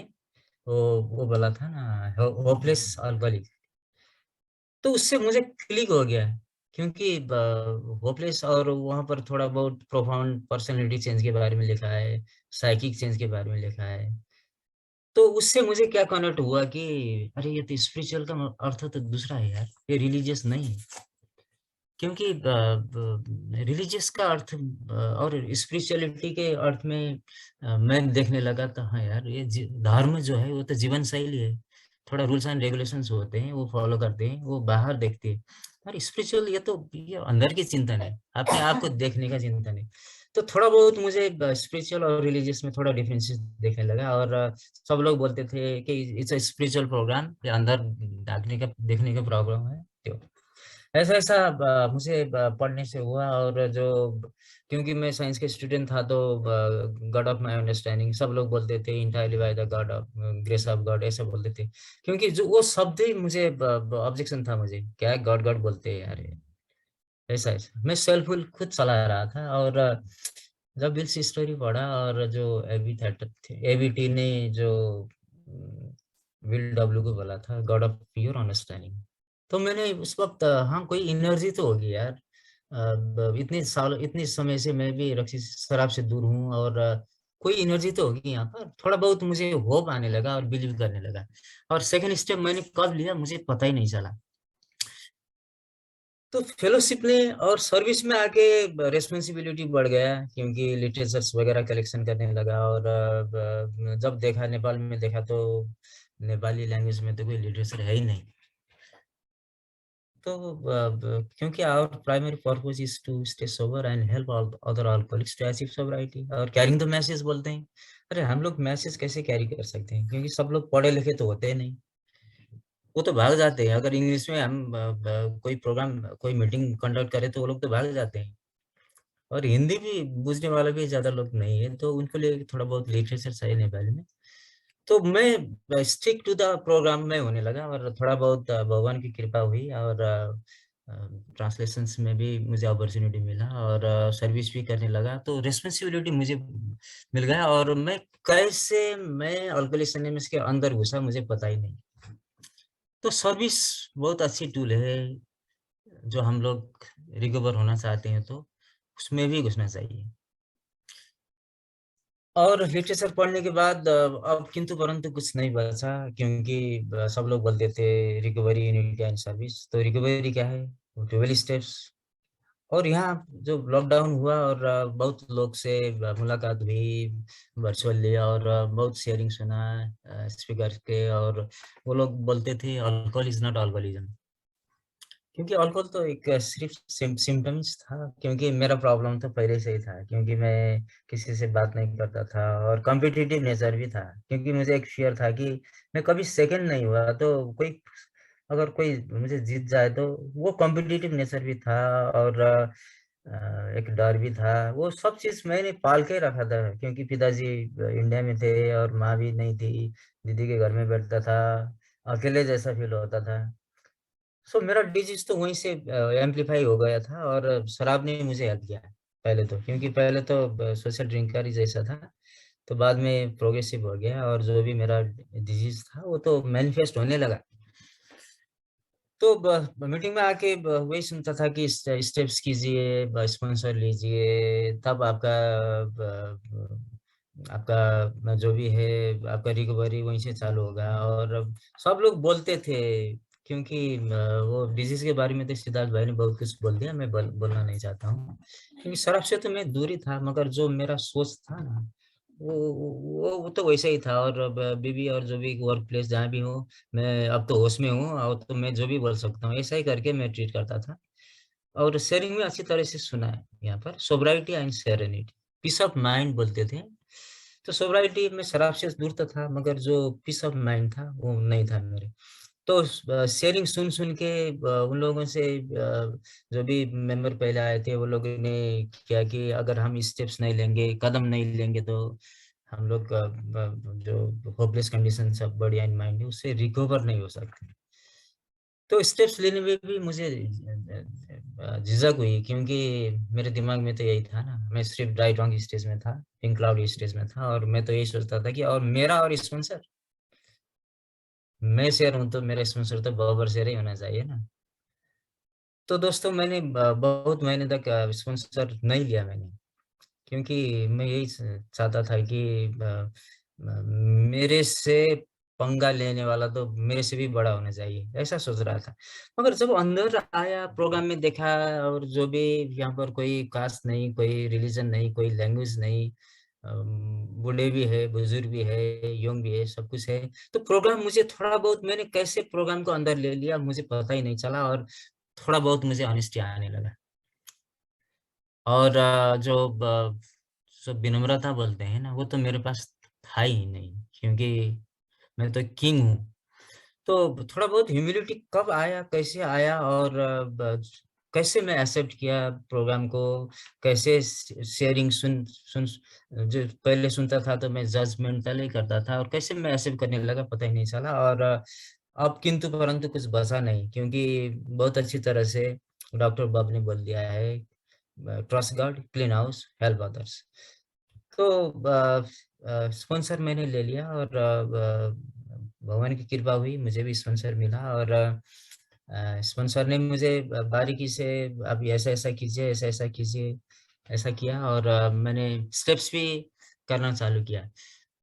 वो बोला था ना, होपलेस अल्कोहलिक, तो उससे मुझे क्लिक हो गया, क्योंकि होपलेस, और वहाँ पर थोड़ा बहुत प्रोफाउंड पर्सनालिटी चेंज के बारे में लिखा है, साइकिक चेंज के बारे में लिखा है, तो उससे मुझे क्या कनेक्ट हुआ कि अरे ये तो स्पिरिचुअल का अर्थ तो दूसरा है यार, ये रिलीजियस नहीं है, क्योंकि रिलीजियस का अर्थ और स्पिरिचुअलिटी के अर्थ में मैं देखने लगा, तो हाँ यार, ये धर्म जो है वो तो जीवन शैली है, थोड़ा रूल्स एंड रेगुलेशंस होते हैं वो फॉलो करते हैं, वो बाहर देखते हैं। और स्पिरिचुअल ये अंदर की चिंतन है, अपने आप को देखने का चिंतन है। तो थोड़ा बहुत मुझे स्पिरिचुअल और रिलीजियस में थोड़ा डिफरेंसेस देखने लगा। और सब लोग बोलते थे कि इट्स अ स्पिरिचुअल प्रोग्राम, ये अंदर झांकने का देखने का प्रॉब्लम है। तो ऐसा ऐसा मुझे पढ़ने से हुआ। और जो क्योंकि मैं साइंस के स्टूडेंट था तो गॉड ऑफ माय अंडरस्टैंडिंग सब लोग बोलते थे, entirely by the God of grace of God, ऐसा बोलते थे। क्योंकि जो वो शब्द ही मुझे ऑब्जेक्शन था, मुझे क्या गॉड गॉड बोलते हैं यार, ऐसा ऐसा मैं सेल्फ विल खुद चला रहा था। और जब विल्स स्टोरी पढ़ा और जो एबीटी ने जो विल डब्ल्यू को बोला था गॉड ऑफ प्योर अंडरस्टैंडिंग, तो मैंने उस वक्त हाँ कोई एनर्जी तो होगी यार। इतने साल इतने समय से मैं भी रक्सी शराब से दूर हूँ, और कोई एनर्जी तो होगी यहाँ पर। थोड़ा बहुत मुझे होप आने लगा और बिलीव करने लगा। और सेकंड स्टेप मैंने कब लिया मुझे पता ही नहीं चला। तो फेलोशिप में और सर्विस में आके रेस्पॉन्सिबिलिटी बढ़ गया, क्योंकि लिटरेचर्स वगैरह कलेक्शन करने लगा। और जब देखा नेपाल में देखा तो नेपाली लैंग्वेज में तो कोई लिटरेचर है ही नहीं। तो क्योंकि our primary purpose is to stay sober and help all other alcoholics to achieve sobriety और कैरिंग द मैसेज बोलते हैं। अरे हम लोग मैसेज कैसे कैरी कर सकते हैं, क्योंकि सब लोग पढ़े लिखे तो होते नहीं, वो तो भाग जाते हैं। अगर इंग्लिश में हम कोई प्रोग्राम कोई मीटिंग कंडक्ट करें तो वो लोग तो भाग जाते हैं। और हिंदी भी बुझने वाला भी ज्यादा लोग नहीं है, तो उनको लिए थोड़ा बहुत लिटरेचर चाहिए नेपाली में। तो मैं स्टिक टू द प्रोग्राम में होने लगा, और थोड़ा बहुत भगवान की कृपा हुई। और ट्रांसलेशंस में भी मुझे अपॉर्चुनिटी मिला, और सर्विस भी करने लगा, तो रिस्पॉन्सिबिलिटी मुझे मिल गया। और मैं कैसे मैं अल्कोहलिक्स एनोनिमस के अंदर घुसा मुझे पता ही नहीं। तो सर्विस बहुत अच्छी टूल है, जो हम लोग रिकवर होना चाहते हैं तो उसमें भी घुसना चाहिए। और लिटरेचर पढ़ने के बाद अब किंतु परंतु कुछ नहीं बचा, क्योंकि सब लोग बोलते थे recovery in India and service. तो रिकवरी क्या है, 12 स्टेप्स। और यहाँ जो लॉकडाउन हुआ और बहुत लोग से मुलाकात हुई वर्चुअली, और बहुत शेयरिंग सुना स्पीकर के। और वो लोग बोलते थे अल्कोहल इज नॉट अल्कोहलिज्म, क्योंकि अल्कोहल तो एक सिर्फ सिम्टम्स था। क्योंकि मेरा प्रॉब्लम तो पहले से ही था, क्योंकि मैं किसी से बात नहीं करता था, और कॉम्पिटिटिव नेचर भी था। क्योंकि मुझे एक फियर था कि मैं कभी सेकंड नहीं हुआ तो कोई अगर कोई मुझे जीत जाए तो, वो कॉम्पिटिटिव नेचर भी था। और एक डर भी था। वो सब चीज मैंने पाल के रखा था, क्योंकि पिताजी इंडिया में थे और माँ भी नहीं थी, दीदी के घर में बैठता था, अकेले जैसा फील होता था। सो मेरा डिजीज तो वहीं से एम्पलीफाई हो गया था। और शराब ने मुझे हेल्प किया पहले तो, क्योंकि पहले तो सोशल ड्रिंकर ही जैसा था। तो बाद में प्रोग्रेसिव हो गया, और जो भी मेरा डिजीज था वो तो मैनिफेस्ट होने लगा। तो मीटिंग में आके वही सुनता था कि स्टेप्स कीजिए, स्पॉन्सर लीजिए, तब आपका जो भी है आपका रिकवरी वहीं से चालू होगा। और सब लोग बोलते थे, क्योंकि वो डिजीज के बारे में तो सिद्धार्थ भाई ने बहुत कुछ बोल दिया, मैं बोलना नहीं चाहता हूँ। क्योंकि शराब से तो मैं दूर ही था, मगर जो मेरा सोच था ना वो तो वैसे ही था। और बीबी और जो भी वर्क प्लेस जहाँ भी हूँ, मैं अब तो होश में हूँ, और तो मैं जो भी बोल सकता हूँ ऐसा ही करके मैं ट्रीट करता था। और शेयरिंग में अच्छी तरह से सुना है यहाँ पर, sobriety and serenity, peace of mind बोलते थे। तो सोब्राइटी में शराब से दूर तो था, मगर जो पीस ऑफ माइंड था वो नहीं था मेरे। तो शेयरिंग सुन सुन के उन लोगों से जो भी मेंबर पहले आए थे वो लोगों ने किया कि अगर हम स्टेप्स नहीं लेंगे, कदम नहीं लेंगे, तो हम लोग जो होपलेस कंडीशन सब बॉडी एंड माइंड है उससे रिकवर नहीं हो सकते। तो स्टेप्स लेने में भी मुझे झिझक हुई, क्योंकि मेरे दिमाग में तो यही था ना, मैं सिर्फ राइट रॉन्ग स्टेज में था, पिंक क्लाउड स्टेज में था। और मैं तो यही सोचता था कि और मेरा और स्पॉन्सर, मैं शेयर हूं तो मेरा स्पॉन्सर तो बराबर शेयर ही होना चाहिए ना। तो दोस्तों मैंने बहुत महीने तक स्पॉन्सर नहीं लिया मैंने, क्योंकि मैं यही चाहता था कि मेरे से पंगा लेने वाला तो मेरे से भी बड़ा होना चाहिए, ऐसा सोच रहा था। मगर जब अंदर आया प्रोग्राम में देखा, और जो भी यहाँ पर कोई कास्ट नहीं, कोई रिलीजन नहीं, कोई लैंग्वेज नहीं, बूढ़े भी है, बुजुर्ग भी है, यंग भी है, सब कुछ है। तो प्रोग्राम मुझे थोड़ा बहुत, मैंने कैसे प्रोग्राम को अंदर ले लिया मुझे पता ही नहीं चला, और थोड़ा बहुत मुझे ऑनेस्टी आने लगा। और जो विनम्रता बोलते हैं ना, वो तो मेरे पास था ही नहीं, क्योंकि मैं तो किंग हूँ। तो थोड़ा बहुत ह्यूमिलिटी कब आया, कैसे आया, और कैसे मैं एक्सेप्ट किया प्रोग्राम को, कैसे शेयरिंग सुन सुन जो पहले सुनता था तो मैं जजमेंटल ही करता था, और कैसे मैं एक्सेप्ट करने लगा पता ही नहीं चला। और अब किंतु परंतु कुछ बचा नहीं, क्योंकि बहुत अच्छी तरह से डॉक्टर बाब ने बोल दिया है, trust God, clean house, help others. तो स्पॉन्सर मैंने ले लिया, और भगवान की कृपा हुई, मुझे भी स्पॉन्सर मिला। और स्पॉन्सर ने मुझे बारीकी से, अब ऐसा ऐसा कीजिए, ऐसा ऐसा कीजिए, ऐसा किया, और मैंने स्टेप्स भी करना चालू किया।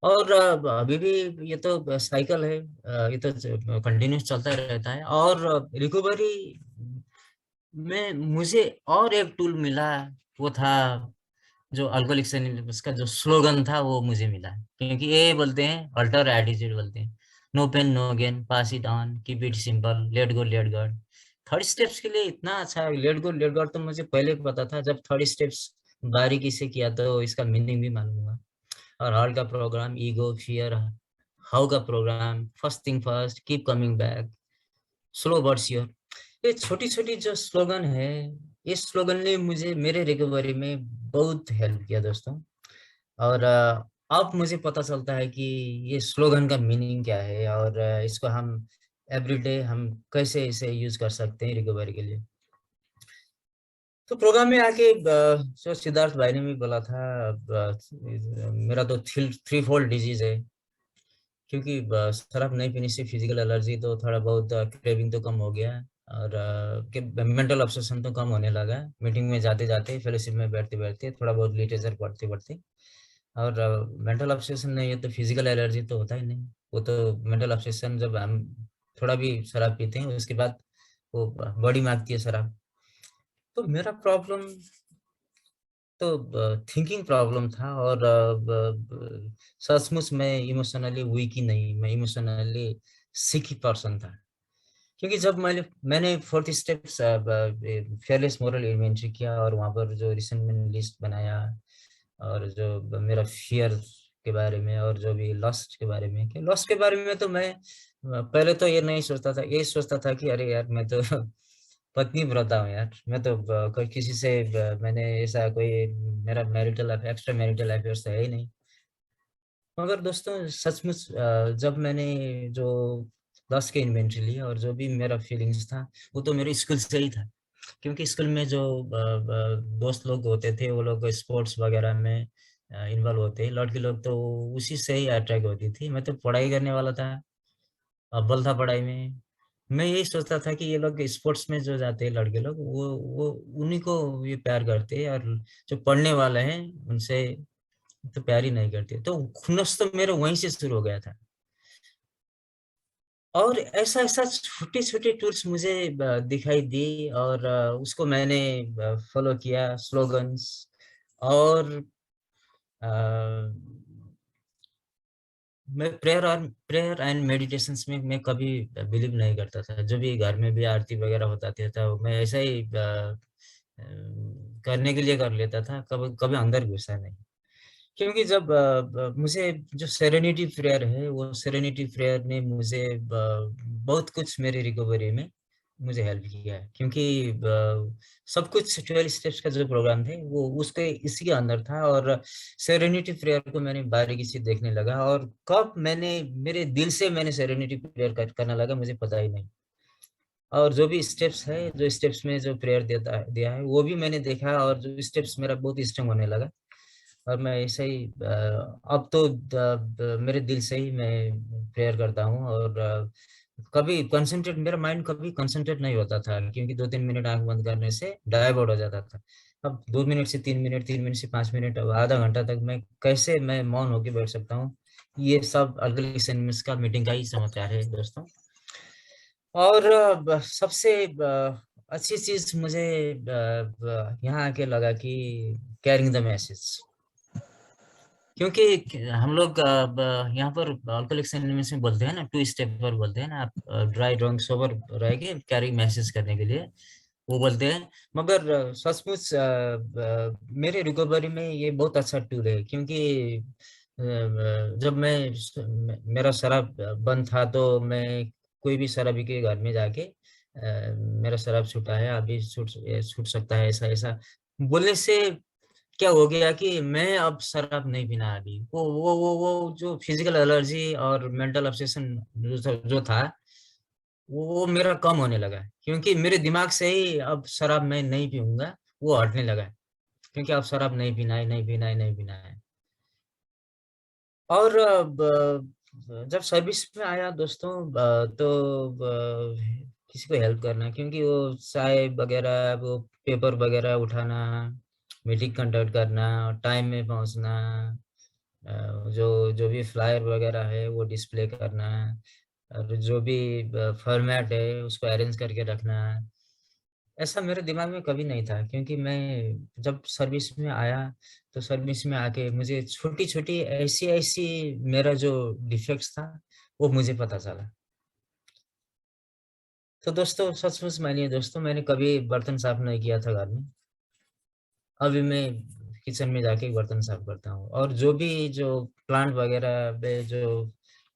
और अभी भी ये तो साइकिल है, ये तो कंटिन्यूस चलता रहता है। और रिकवरी में मुझे और एक टूल मिला, वो था जो अल्कोहलिक्स एनोनिमस का जो स्लोगन था, वो मुझे मिला। क्योंकि ये बोलते हैं, अल्टर एटीट्यूड बोलते हैं, no pain no gain, pass it on, keep it simple, let go let God. Third steps के लिए इतना अच्छा है, लेट गो लेट गॉड तो मुझे पहले पता था, जब थर्ड स्टेप्स बारीकी से किया तो इसका मीनिंग भी मालूम हुआ। और हॉल का प्रोग्राम, ईगो, फियर, हाउ का programme, first thing first, keep coming back, slow but sure, ये छोटी छोटी जो स्लोगन है, इस स्लोगन ने मुझे मेरे रिकवरी में बहुत हेल्प किया दोस्तों। और अब मुझे पता चलता है कि ये स्लोगन का मीनिंग क्या है, और इसको हम एवरीडे हम कैसे इसे यूज कर सकते हैं रिकवरी के लिए। तो प्रोग्राम में आके जो सिद्धार्थ भाई ने भी बोला था, मेरा तो थ्री फोल्ड डिजीज है, क्योंकि शराब नहीं पीने से फिजिकल एलर्जी तो थोड़ा बहुत, क्रेविंग तो कम हो गया, और मेंटल ऑब्सेशन तो कम होने लगा, मीटिंग में जाते जाते, फेलोशिप में बैठते बैठते, थोड़ा बहुत लिटरेचर पढ़ते पढ़ते। और मेंटल ऑब्सेशन नहीं है तो फिजिकल एलर्जी तो होता ही नहीं। वो तो मेंटल ऑब्सेशन जब हम थोड़ा भी शराब पीते हैं उसके बाद वो बॉडी मांगती है शराब। तो मेरा प्रॉब्लम तो थिंकिंग प्रॉब्लम था, और सचमुच मैं इमोशनली वीक ही नहीं, मैं इमोशनली सिक पर्सन था। क्योंकि जब मैंने fourth steps fearless moral inventory किया, और वहाँ पर जो रिसेंटमेंट लिस्ट बनाया, और जो मेरा फियर के बारे में, और जो भी लस्ट के बारे में, कि लस्ट के बारे में तो मैं पहले तो ये नहीं सोचता था, ये सोचता था कि अरे यार मैं तो पत्नी व्रता हूँ यार, मैं तो कोई किसी से मैंने ऐसा कोई, मेरा मैरिटल एक्स्ट्रा मैरिटल अफेयर्स है ही नहीं। मगर दोस्तों सचमुच जब मैंने जो 10 के इन्वेंट्री ली, और जो भी मेरा फीलिंग्स था, वो तो मेरे स्कूल से ही था। क्योंकि स्कूल में जो दोस्त लोग होते थे, वो लोग स्पोर्ट्स वगैरह में इन्वॉल्व होते हैं, लड़की लोग तो उसी से ही अट्रैक्ट होती थी। मैं तो पढ़ाई करने वाला था, अव्वल था पढ़ाई में। मैं यही सोचता था कि ये लोग स्पोर्ट्स में जो जाते हैं लड़के लोग, वो उन्हीं को ये प्यार करते हैं, और जो पढ़ने वाले हैं उनसे तो प्यार ही नहीं करते। तो खुन्नस तो मेरा वहीं से शुरू हो गया था। और ऐसा ऐसा छोटे छोटे टूल्स मुझे दिखाई दी, और उसको मैंने फॉलो किया, स्लोगन्स। और अ, मैं प्रेयर एंड मेडिटेशंस में मैं कभी बिलीव नहीं करता था। जो भी घर में भी आरती वगैरह होता था, मैं ऐसा ही करने के लिए कर लेता था, कभी कभी अंदर घुसा नहीं। क्योंकि जब मुझे जो सेरेनिटी प्रेयर है, वो सेरेनिटी प्रेयर ने मुझे बहुत कुछ मेरी रिकवरी में मुझे हेल्प किया है। क्योंकि सब कुछ 12 स्टेप्स का जो प्रोग्राम थे वो उसके इसी के अंदर था, और सेरेनिटी प्रेयर को मैंने बारीकी से देखने लगा, और कब मैंने मेरे दिल से मैंने सेरेनिटी प्रेयर करना लगा मुझे पता ही नहीं। और जो भी स्टेप्स है, जो स्टेप्स में जो प्रेयर देता दिया है, वो भी मैंने देखा, और जो स्टेप्स मेरा बहुत स्ट्रांग होने लगा। और मैं ऐसे ही अब तो मेरे दिल से ही मैं प्रेयर करता हूँ। और कभी कंसंट्रेट, मेरा माइंड कभी कंसंट्रेट नहीं होता था, क्योंकि 2-3 मिनट आंख बंद करने से डाइवर्ट हो जाता था। अब 2 मिनट से 3 मिनट, 3 मिनट से 5 मिनट, अब आधा घंटा तक मैं कैसे मैं मौन होकर बैठ सकता हूँ। ये सब अल्गोरिथम का मीटिंग का ही समाचार है दोस्तों। और सबसे अच्छी चीज मुझे यहाँ आके लगा कि कैरिंग द मैसेज, क्योंकि हम लोग यहाँ पर अल्कोहलिक्स एनोनिमस में बोलते हैं ना, 2 स्टेप पर बोलते हैं ना, आप ड्राई ड्रंक सोबर रहेंगे कैरी मैसेज करने के लिए, वो बोलते हैं। मगर सचमुच मेरे रिकवरी में ये बहुत अच्छा टूल है, क्योंकि जब मेरा शराब बंद था, तो मैं कोई भी शराबी के घर में जाके मेरा शराब छूटा है, अभी छूट छूट सकता है, ऐसा ऐसा बोलने से क्या हो गया कि मैं अब शराब नहीं पीना। अभी वो जो फिजिकल एलर्जी और मेंटल ऑब्सेशन जो था, वो मेरा कम होने लगा, क्योंकि मेरे दिमाग से ही अब शराब मैं नहीं पीऊंगा वो हटने लगा, क्योंकि अब शराब नहीं पीना है, नहीं पीना है, नहीं पीना है। और जब सर्विस में आया दोस्तों, तो किसी को हेल्प करना, क्योंकि वो चाय वगैरह, वो पेपर वगैरह उठाना, मीटिंग कंडक्ट करना, टाइम में पहुंचना, जो जो भी फ्लायर वगैरह है वो डिस्प्ले करना, और जो भी फॉर्मेट है उसको अरेंज करके रखना, ऐसा मेरे दिमाग में कभी नहीं था। क्योंकि मैं जब सर्विस में आया, तो सर्विस में आके मुझे छोटी छोटी ऐसी ऐसी मेरा जो डिफेक्ट्स था वो मुझे पता चला। तो दोस्तों, सचमुच मानिए दोस्तों, मैंने कभी बर्तन साफ नहीं किया था घर में। अभी मैं किचन में जाके बर्तन साफ करता हूँ, और जो प्लांट वगैरह पे जो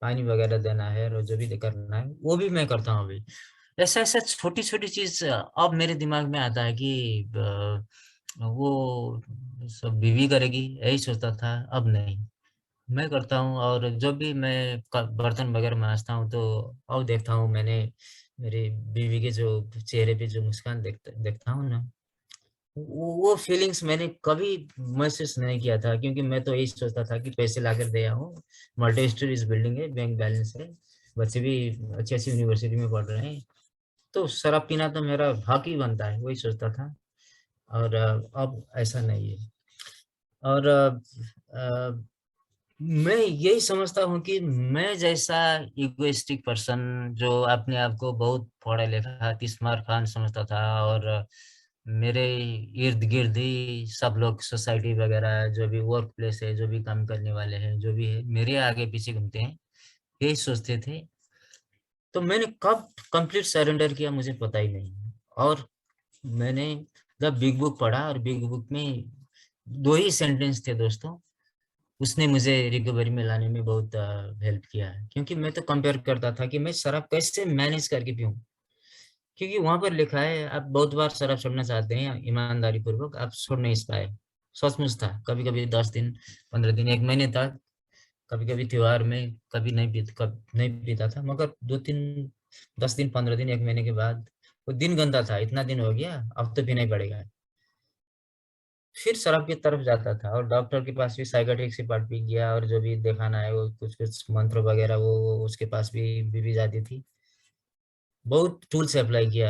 पानी वगैरह देना है और जो भी करना है वो भी मैं करता हूँ अभी। ऐसा ऐसा छोटी छोटी चीज अब मेरे दिमाग में आता है कि वो सब बीवी करेगी, यही सोचता था, अब नहीं, मैं करता हूँ। और जो भी मैं बर्तन वगैरह मांजता हूँ, तो अब देखता हूँ मैंने मेरी बीवी के जो चेहरे पे जो मुस्कान देखता हूँ ना, वो फीलिंग्स मैंने कभी महसूस नहीं किया था, क्योंकि मैं तो यही सोचता था कि पैसे लाकर दे हूँ, मल्टी स्टोरीज बिल्डिंग है, बैंक बैलेंस है, बच्चे भी अच्छी अच्छी यूनिवर्सिटी में पढ़ रहे हैं, तो शराब पीना तो मेरा हक ही बनता है, वही सोचता था। और अब ऐसा नहीं है। और अ, मैं यही समझता हूँ कि मैं जैसा इगोइस्टिक पर्सन, जो अपने आप को बहुत पढ़ा लिखा तिस्मार खान समझता था, और मेरे इर्द गिर्द ही सब लोग, सोसाइटी वगैरह, जो भी वर्क प्लेस है, जो भी काम करने वाले हैं, जो भी है, मेरे आगे पीछे घूमते हैं, यही सोचते थे। तो मैंने कब कंप्लीट सरेंडर किया मुझे पता ही नहीं। और मैंने जब बिग बुक पढ़ा, और बिग बुक में 2 ही सेंटेंस थे दोस्तों, उसने मुझे रिकवरी में लाने में बहुत हेल्प किया है। क्योंकि मैं तो कंपेयर करता था कि मैं शराब कैसे मैनेज करके पीऊं, क्योंकि वहां पर लिखा है आप बहुत बार शराब छोड़ना चाहते हैं ईमानदारी पूर्वक, आप छोड़ नहीं पाए। सचमुच था, कभी कभी 10 दिन, 15 दिन, 1 महीने तक, कभी कभी त्योहार में कभी नहीं पीता था, मगर 2 3 10 दिन, 15 दिन, 1 महीने के बाद वो दिन गंदा था, इतना दिन हो गया, अब तो पीना ही पड़ेगा। फिर शराब की तरफ जाता था, और डॉक्टर के पास भी साइकेट्रिक से पार्ट भी गया, और जो भी दिखाना है वो कुछ कुछ मंत्र वगैरह वो उसके पास भी बीवी जाती थी। बहुत टूल्स अप्लाई किया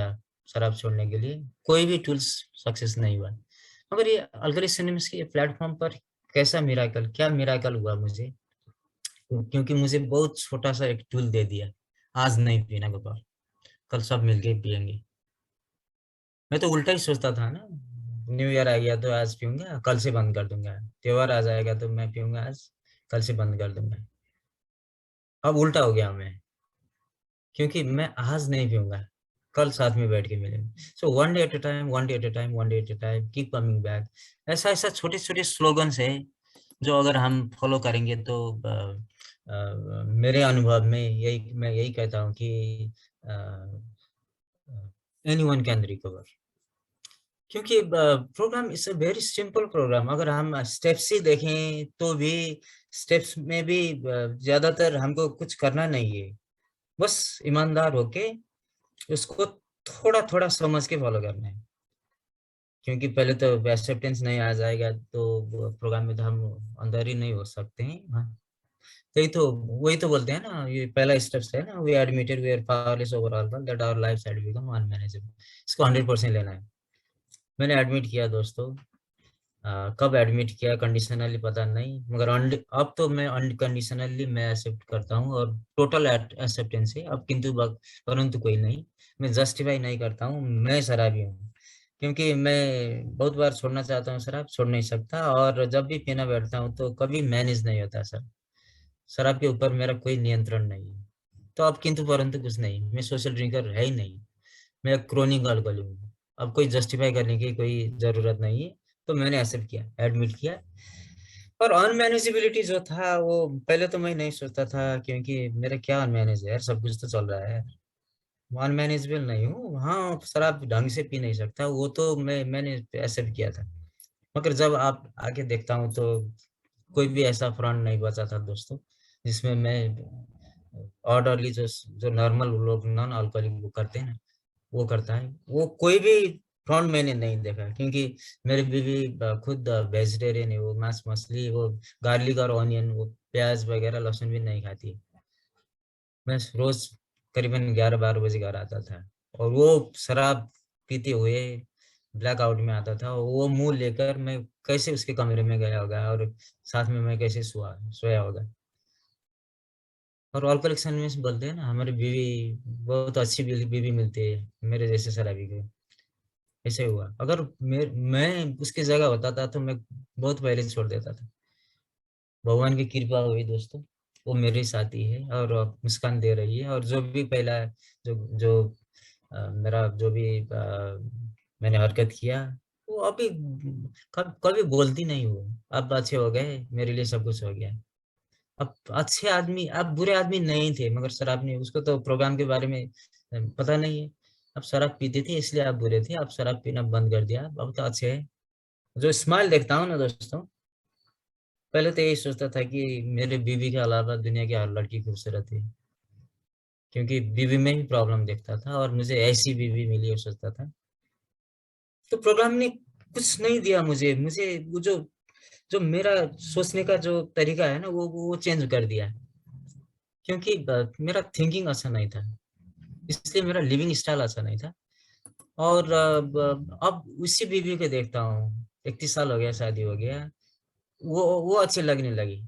शराब छोड़ने के लिए, कोई भी टूल्स सक्सेस नहीं हुआ। मगर ये अल्कोहलिक्स एनोनिमस के प्लेटफॉर्म पर कैसा मिराकल, क्या मिराकल हुआ मुझे, क्योंकि मुझे बहुत छोटा सा एक टूल दे दिया, आज नहीं पीना गोपाल, कल सब मिलके पियेंगे। मैं तो उल्टा ही सोचता था ना, न्यू ईयर आ गया तो आज पीऊंगा, कल से बंद कर दूंगा, त्योहार आ जाएगा तो मैं पीऊंगा आज, कल से बंद कर दूंगा। अब उल्टा हो गया मैं, क्योंकि मैं आज नहीं पीऊंगा, कल साथ में बैठ के मिलेंगे। So one day at a time, one day at a time, one day at a time, keep coming back. ऐसा ऐसा छोटे छोटे स्लोगन्स है, जो अगर हम फॉलो करेंगे तो मेरे अनुभव में यही मैं यही कहता हूँ कि एनीवन कैन रिकवर। क्योंकि programme is a very simple programme, अगर हम स्टेप्स ही देखें तो भी स्टेप्स में भी ज्यादातर हमको कुछ करना नहीं है, बस ईमानदार होके उसको थोड़ा थोड़ा समझ के फॉलो करना है। क्योंकि पहले तो एक्सेप्टेंस नहीं आ जाएगा तो प्रोग्राम में तो हम अंदर ही नहीं हो सकते हैं। हाँ, तो यही तो वही तो बोलते हैं ना, ये पहला स्टेप्स है ना, we admitted we are powerless over all that our life had become unmanageable. इसको 100% लेना है। मैंने एडमिट किया दोस्तों, कब एडमिट किया कंडीशनली पता नहीं, मगर अब तो मैं अनकंडीशनली मैं एक्सेप्ट करता हूँ, और टोटल एक्सेप्टेंस है अब, किंतु परंतु कोई नहीं। मैं जस्टिफाई नहीं करता हूँ मैं शराबी हूँ, क्योंकि मैं बहुत बार छोड़ना चाहता हूँ शराब, छोड़ नहीं सकता, और जब भी पीना बैठता हूँ तो कभी मैनेज नहीं होता सर। शराब के ऊपर मेरा कोई नियंत्रण नहीं है। तो अब किंतु परंतु कुछ नहीं, मैं सोशल ड्रिंकर है ही नहीं, मैं क्रोनिक अल्कोहलिक हूँ। अब कोई जस्टिफाई करने की कोई जरूरत नहीं है। तो मैंने एक्सेप्ट किया, एडमिट किया। और अनमैनेजेबिलिटी जो था वो पहले तो मैं नहीं सोचता था, क्योंकि मेरा क्या अनमैनेज है यार, सब कुछ तो चल रहा है। अनमैनेजेबल नहीं हूँ, हाँ शराब ढंग से पी नहीं सकता, वो तो मैंने एक्सेप्ट किया था। मगर जब आप आके देखता हूँ तो कोई भी ऐसा फ्रंट नहीं बचा था दोस्तों, जिसमें मैं ऑर्डरली जो जो नॉर्मल लोग नॉन अल्कोहलिक वो करते हैं ना, वो करता है। वो कोई भी फ्रंट मैंने नहीं देखा, क्योंकि मेरी बीवी खुद वेजिटेरियन है, वो मांस मछली, वो गार्लिक और ऑनियन, वो प्याज वगैरह लहसुन भी नहीं खाती है। मैं रोज करीबन 11-12 बजे घर आता था, और वो शराब पीते हुए ब्लैकआउट में आता था, और वो मुंह लेकर मैं कैसे उसके कमरे में गया होगा, और साथ में मैं कैसे सोया होगा। और अल्कोहलिक एनोनिमस बोलते हैं ना, हमारी बीवी बहुत अच्छी बीवी मिलती है मेरे जैसे शराबी को। ऐसे हुआ, अगर मैं उसकी जगह होता था तो मैं बहुत पहले छोड़ देता था। भगवान की कृपा हुई दोस्तों, वो मेरे साथी है और मुस्कान दे रही है। और जो भी पहला जो जो मेरा जो भी मैंने हरकत किया, वो अभी कभी बोलती नहीं हो। अब अच्छे हो गए, मेरे लिए सब कुछ हो गया। अब अच्छे आदमी, अब बुरे आदमी नहीं थे, मगर शराब नहीं, उसको तो प्रोग्राम के बारे में पता नहीं है। अब शराब पीते थे इसलिए आप बुरे थे, अब शराब पीना बंद कर दिया, अब तो अच्छे है। जो स्माइल देखता हूँ ना दोस्तों, पहले तो यही सोचता था कि मेरे बीवी के अलावा दुनिया की हर लड़की खूबसूरत है, क्योंकि बीवी में ही प्रॉब्लम देखता था, और मुझे ऐसी बीवी मिली और सोचता था। तो प्रोग्राम ने कुछ नहीं दिया मुझे मुझे वो जो जो मेरा सोचने का जो तरीका है ना, वो चेंज कर दिया। क्योंकि मेरा थिंकिंग अच्छा नहीं था, इसलिए मेरा लिविंग स्टाइल अच्छा नहीं था। और अब उसी बीवी को देखता हूँ, 31 साल हो गया, शादी हो गया, वो अच्छी लगने लगी।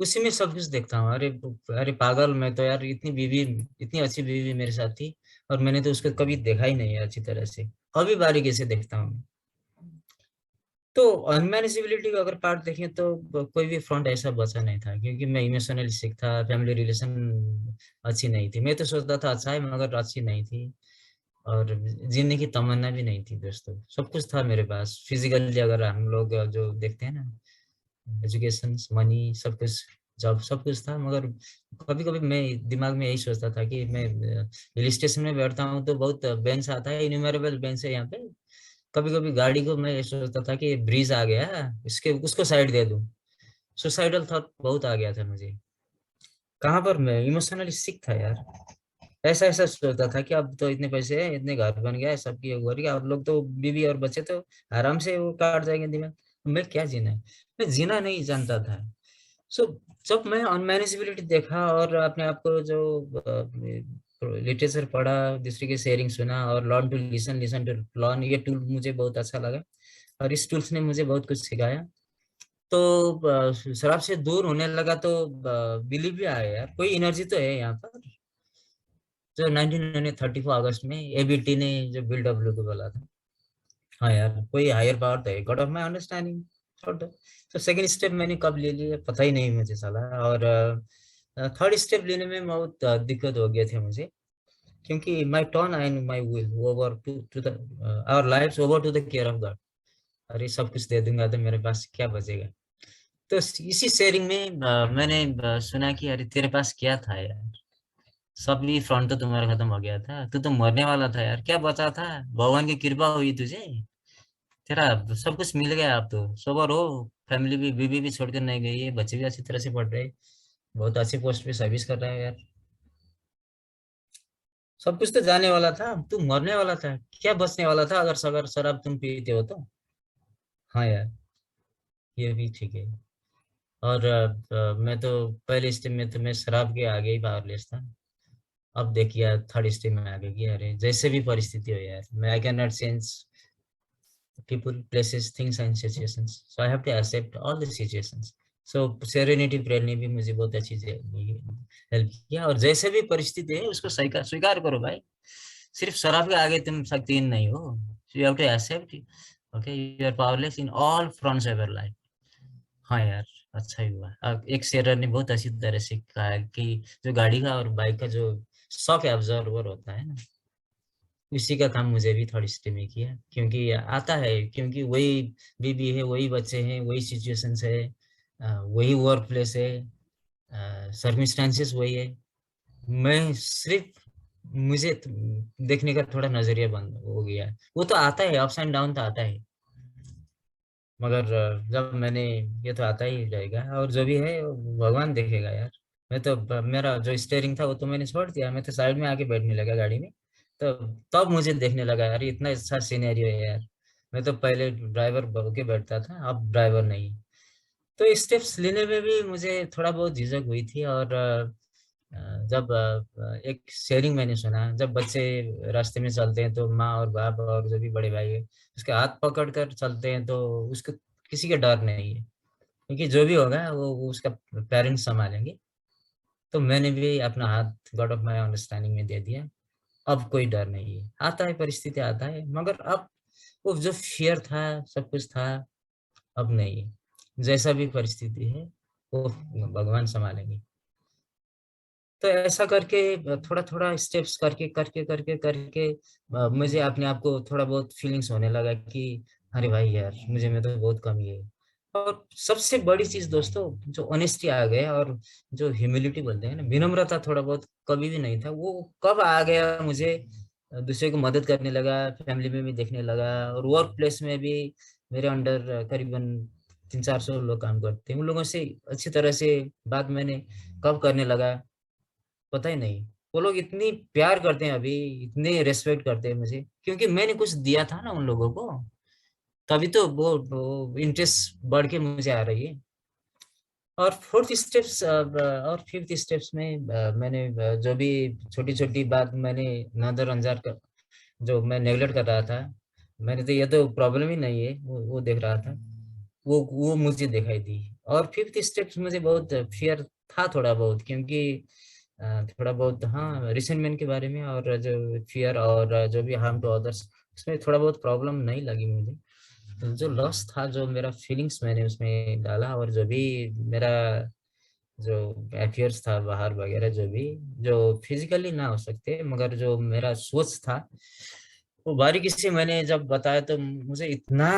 उसी में सब कुछ देखता हूँ। अरे अरे पागल, मैं तो यार इतनी बीवी, इतनी अच्छी बीवी मेरे साथ थी, और मैंने तो उसको कभी देखा ही नहीं है अच्छी तरह से, कभी बारीकी से देखता हूँ। तो अनमैनेजेबिलिटी का अगर पार्ट देखें तो कोई भी फ्रंट ऐसा बचा नहीं था, क्योंकि मैं इमोशनली सिक था, फैमिली रिलेशन अच्छी नहीं थी, मैं तो सोचता था अच्छा है मगर अच्छी नहीं थी। और जीने की तमन्ना भी नहीं थी दोस्तों। सब कुछ था मेरे पास फिजिकली, अगर हम लोग जो देखते हैं ना, एजुकेशन, मनी, सब कुछ, जॉब, सब कुछ था। मगर कभी कभी मैं दिमाग में यही सोचता था कि मैं हिल स्टेशन में बैठता हूँ तो बहुत बेंच आता है, इन्यूमरेबल बेंच है यहाँ पे। कभी कभी गाड़ी को मैं ये सोचता था कि ब्रिज आ गया, इसके उसको साइड दे दूं। सुसाइडल थॉट बहुत आ गया था मुझे। कहाँ पर मैं इमोशनली सिक था यार। ऐसा ऐसा सोचता था कि अब तो इतने पैसे हैं, इतने घर बन गया है, सबकी हो रही है, अब लोग तो बीवी और बच्चे तो आराम से वो काट जाएंगे दिमाग। मैं क्या जीना है, मैं जीना नहीं जानता था। सो जब मैं अनमैनेजेबिलिटी देखा और अपने आप को जो लिटरेचर पढ़ा, दूसरे की शेयरिंग सुना, और learn to listen, listen to learn, ये टूल मुझे बहुत अच्छा लगा। और इस टूल्स ने मुझे बहुत कुछ सिखाया। तो शराब से दूर होने लगा तो बिलीव भी आया यार, कोई एनर्जी तो है यहाँ पर। जो 1934 अगस्त में एबीटी ने जो बिल डब्ल्यू को बोला था, हाँ यार कोई हायर पावर तो है, गॉड ऑफ माई अंडरस्टैंडिंग, छोड़ दो। तो सेकंड स्टेप मैंने कब ले लिया पता ही नहीं मुझे चला। और थर्ड स्टेप लेने में बहुत दिक्कत हो गए थे मुझे, क्योंकि my turn and my will over to the our lives, over to the care of God. अरे सब कुछ दे दूंगा तो मेरे पास क्या बचेगा। तो इसी शेयरिंग में मैंने सुना कि अरे तेरे पास क्या था यार, सब भी फ्रंट तो तुम्हारा खत्म हो गया था, तू तो मरने वाला था यार, क्या बचा था। भगवान की कृपा हुई तुझे, तेरा सब कुछ मिल गया, आप तो सोबर हो। फैमिली भी, बीवी भी छोड़कर नहीं गई है, बच्चे भी अच्छी तरह से पढ़ रहे, बहुत अच्छी पोस्ट पे सर्विस कर रहा है यार। सब कुछ तो जाने वाला था, तू मरने वाला था, क्या बचने वाला था अगर अगर शराब तुम पीते हो तो। हाँ यार, ये भी ठीक है। और मैं तो पहले स्टेप में तो मैं शराब के आगे ही पावरलेस था। अब देखिए थर्ड स्टेप में आ गया कि अरे जैसे भी परिस्थिति हो यार, मैं I can not change people, places, things and situations, so I have to accept all the situations. So serenity prayer ने भी मुझे बहुत अच्छी से हेल्प किया। और जैसे भी परिस्थिति है उसको स्वीकार स्वीकार करो भाई। सिर्फ शराब के आगे तुम शक्तिहीन नहीं हो, you have to accept, okay, you are powerless in all fronts of your life. हाँ यार, अच्छा ही हुआ। अब एक शेरर ने बहुत अच्छी तरह से कहा है कि जो गाड़ी का और बाइक का जो शॉक एब्जॉर्बर होता है ना, उसी का काम मुझे भी थोड़ी सी में किया, क्योंकि आता है, क्योंकि वही बीबी है, वही बच्चे हैं, वही सिचुएशंस है, वही वर्क प्लेस है, सर्कमस्टांसेस वही है। मैं सिर्फ, मुझे देखने का थोड़ा नजरिया बंद हो गया। वो तो आता है, अप्स एंड डाउन तो आता है, मगर जब मैंने, ये तो आता ही रहेगा, और जो भी है वो भगवान देखेगा यार। मैं तो मेरा जो स्टेयरिंग था वो तो मैंने छोड़ दिया, मैं तो साइड में आके बैठने लगा गाड़ी में। तो तब मुझे देखने लगा यार, इतना अच्छा सिनेरियो है यार। मैं तो पहले ड्राइवर होके बैठता था, अब ड्राइवर नहीं। तो स्टेप्स लेने में भी मुझे थोड़ा बहुत झिझक हुई थी। और जब एक शेयरिंग मैंने सुना, जब बच्चे रास्ते में चलते हैं तो माँ और बाप और जो भी बड़े भाई है उसके हाथ पकड़ कर चलते हैं, तो उसको किसी का डर नहीं है, क्योंकि जो भी होगा वो उसका पेरेंट्स संभालेंगे। तो मैंने भी अपना हाथ गॉड ऑफ माई अंडरस्टैंडिंग में दे दिया। अब कोई डर नहीं है, आता है परिस्थिति आता है, मगर अब वो जो फियर था, सब कुछ था, अब नहीं है। जैसा भी परिस्थिति है वो भगवान संभालेंगे। तो ऐसा करके थोड़ा थोड़ा स्टेप्स करके करके करके करके मुझे अपने आप को थोड़ा बहुत फीलिंग्स होने लगा कि अरे भाई यार, मुझे में तो बहुत कमी है। और सबसे बड़ी चीज दोस्तों, जो ऑनेस्टी आ गया, और जो ह्यूमिलिटी बोलते हैं ना, विनम्रता, थोड़ा बहुत कभी भी नहीं था, वो कब आ गया मुझे। दूसरे को मदद करने लगा, फैमिली में भी देखने लगा, और वर्क प्लेस में भी मेरे अंडर करीबन 300-400 लोग काम करते हैं, उन लोगों से अच्छी तरह से बात मैंने कब करने लगा, पता ही नहीं। वो लोग इतनी प्यार करते हैं अभी, इतने रेस्पेक्ट करते हैं मुझे, क्योंकि मैंने कुछ दिया था ना उन लोगों को। तभी तो वो इंटरेस्ट बढ़ के मुझे आ रही है। और फोर्थ स्टेप्स और फिफ्थ स्टेप्स में मैंने जो भी छोटी छोटी बात मैंने नजरअंदाज कर, जो मैं नेगलेक्ट कर रहा था, मैंने तो ये तो प्रॉब्लम ही नहीं है, वो देख रहा था, वो मुझे दिखाई दी। और फिफ्थ स्टेप्स मुझे बहुत फियर था थोड़ा बहुत, क्योंकि थोड़ा बहुत, हाँ, रिसेंटमेंट के बारे में, और जो फियर और जो भी हार्म टू अदर्स, उसमें थोड़ा बहुत प्रॉब्लम नहीं लगी मुझे। तो जो लॉस था, जो मेरा फीलिंग्स मैंने उसमें डाला, और जो भी मेरा जो अफेयर्स था बाहर वगैरह, जो भी, जो फिजिकली ना हो सकते, मगर जो मेरा सोच था, वो बारीकी से मैंने जब बताया, तो मुझे इतना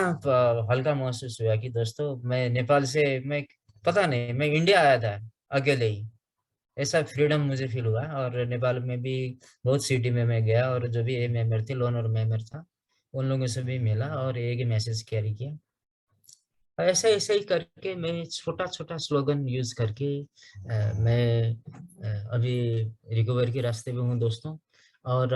हल्का महसूस हुआ कि दोस्तों, मैं नेपाल से, मैं, पता नहीं, मैं इंडिया आया था अकेले ही, ऐसा फ्रीडम मुझे फील हुआ। और नेपाल में भी बहुत सिटी में मैं गया, और जो भी ए मेंबर थे, लोन और मेंबर था, उन लोगों से भी मिला, और एक ही मैसेज कैरी किया। ऐसे ऐसे ही करके मैं छोटा छोटा स्लोगन यूज करके मैं अभी रिकवर के रास्ते पे हूँ दोस्तों। और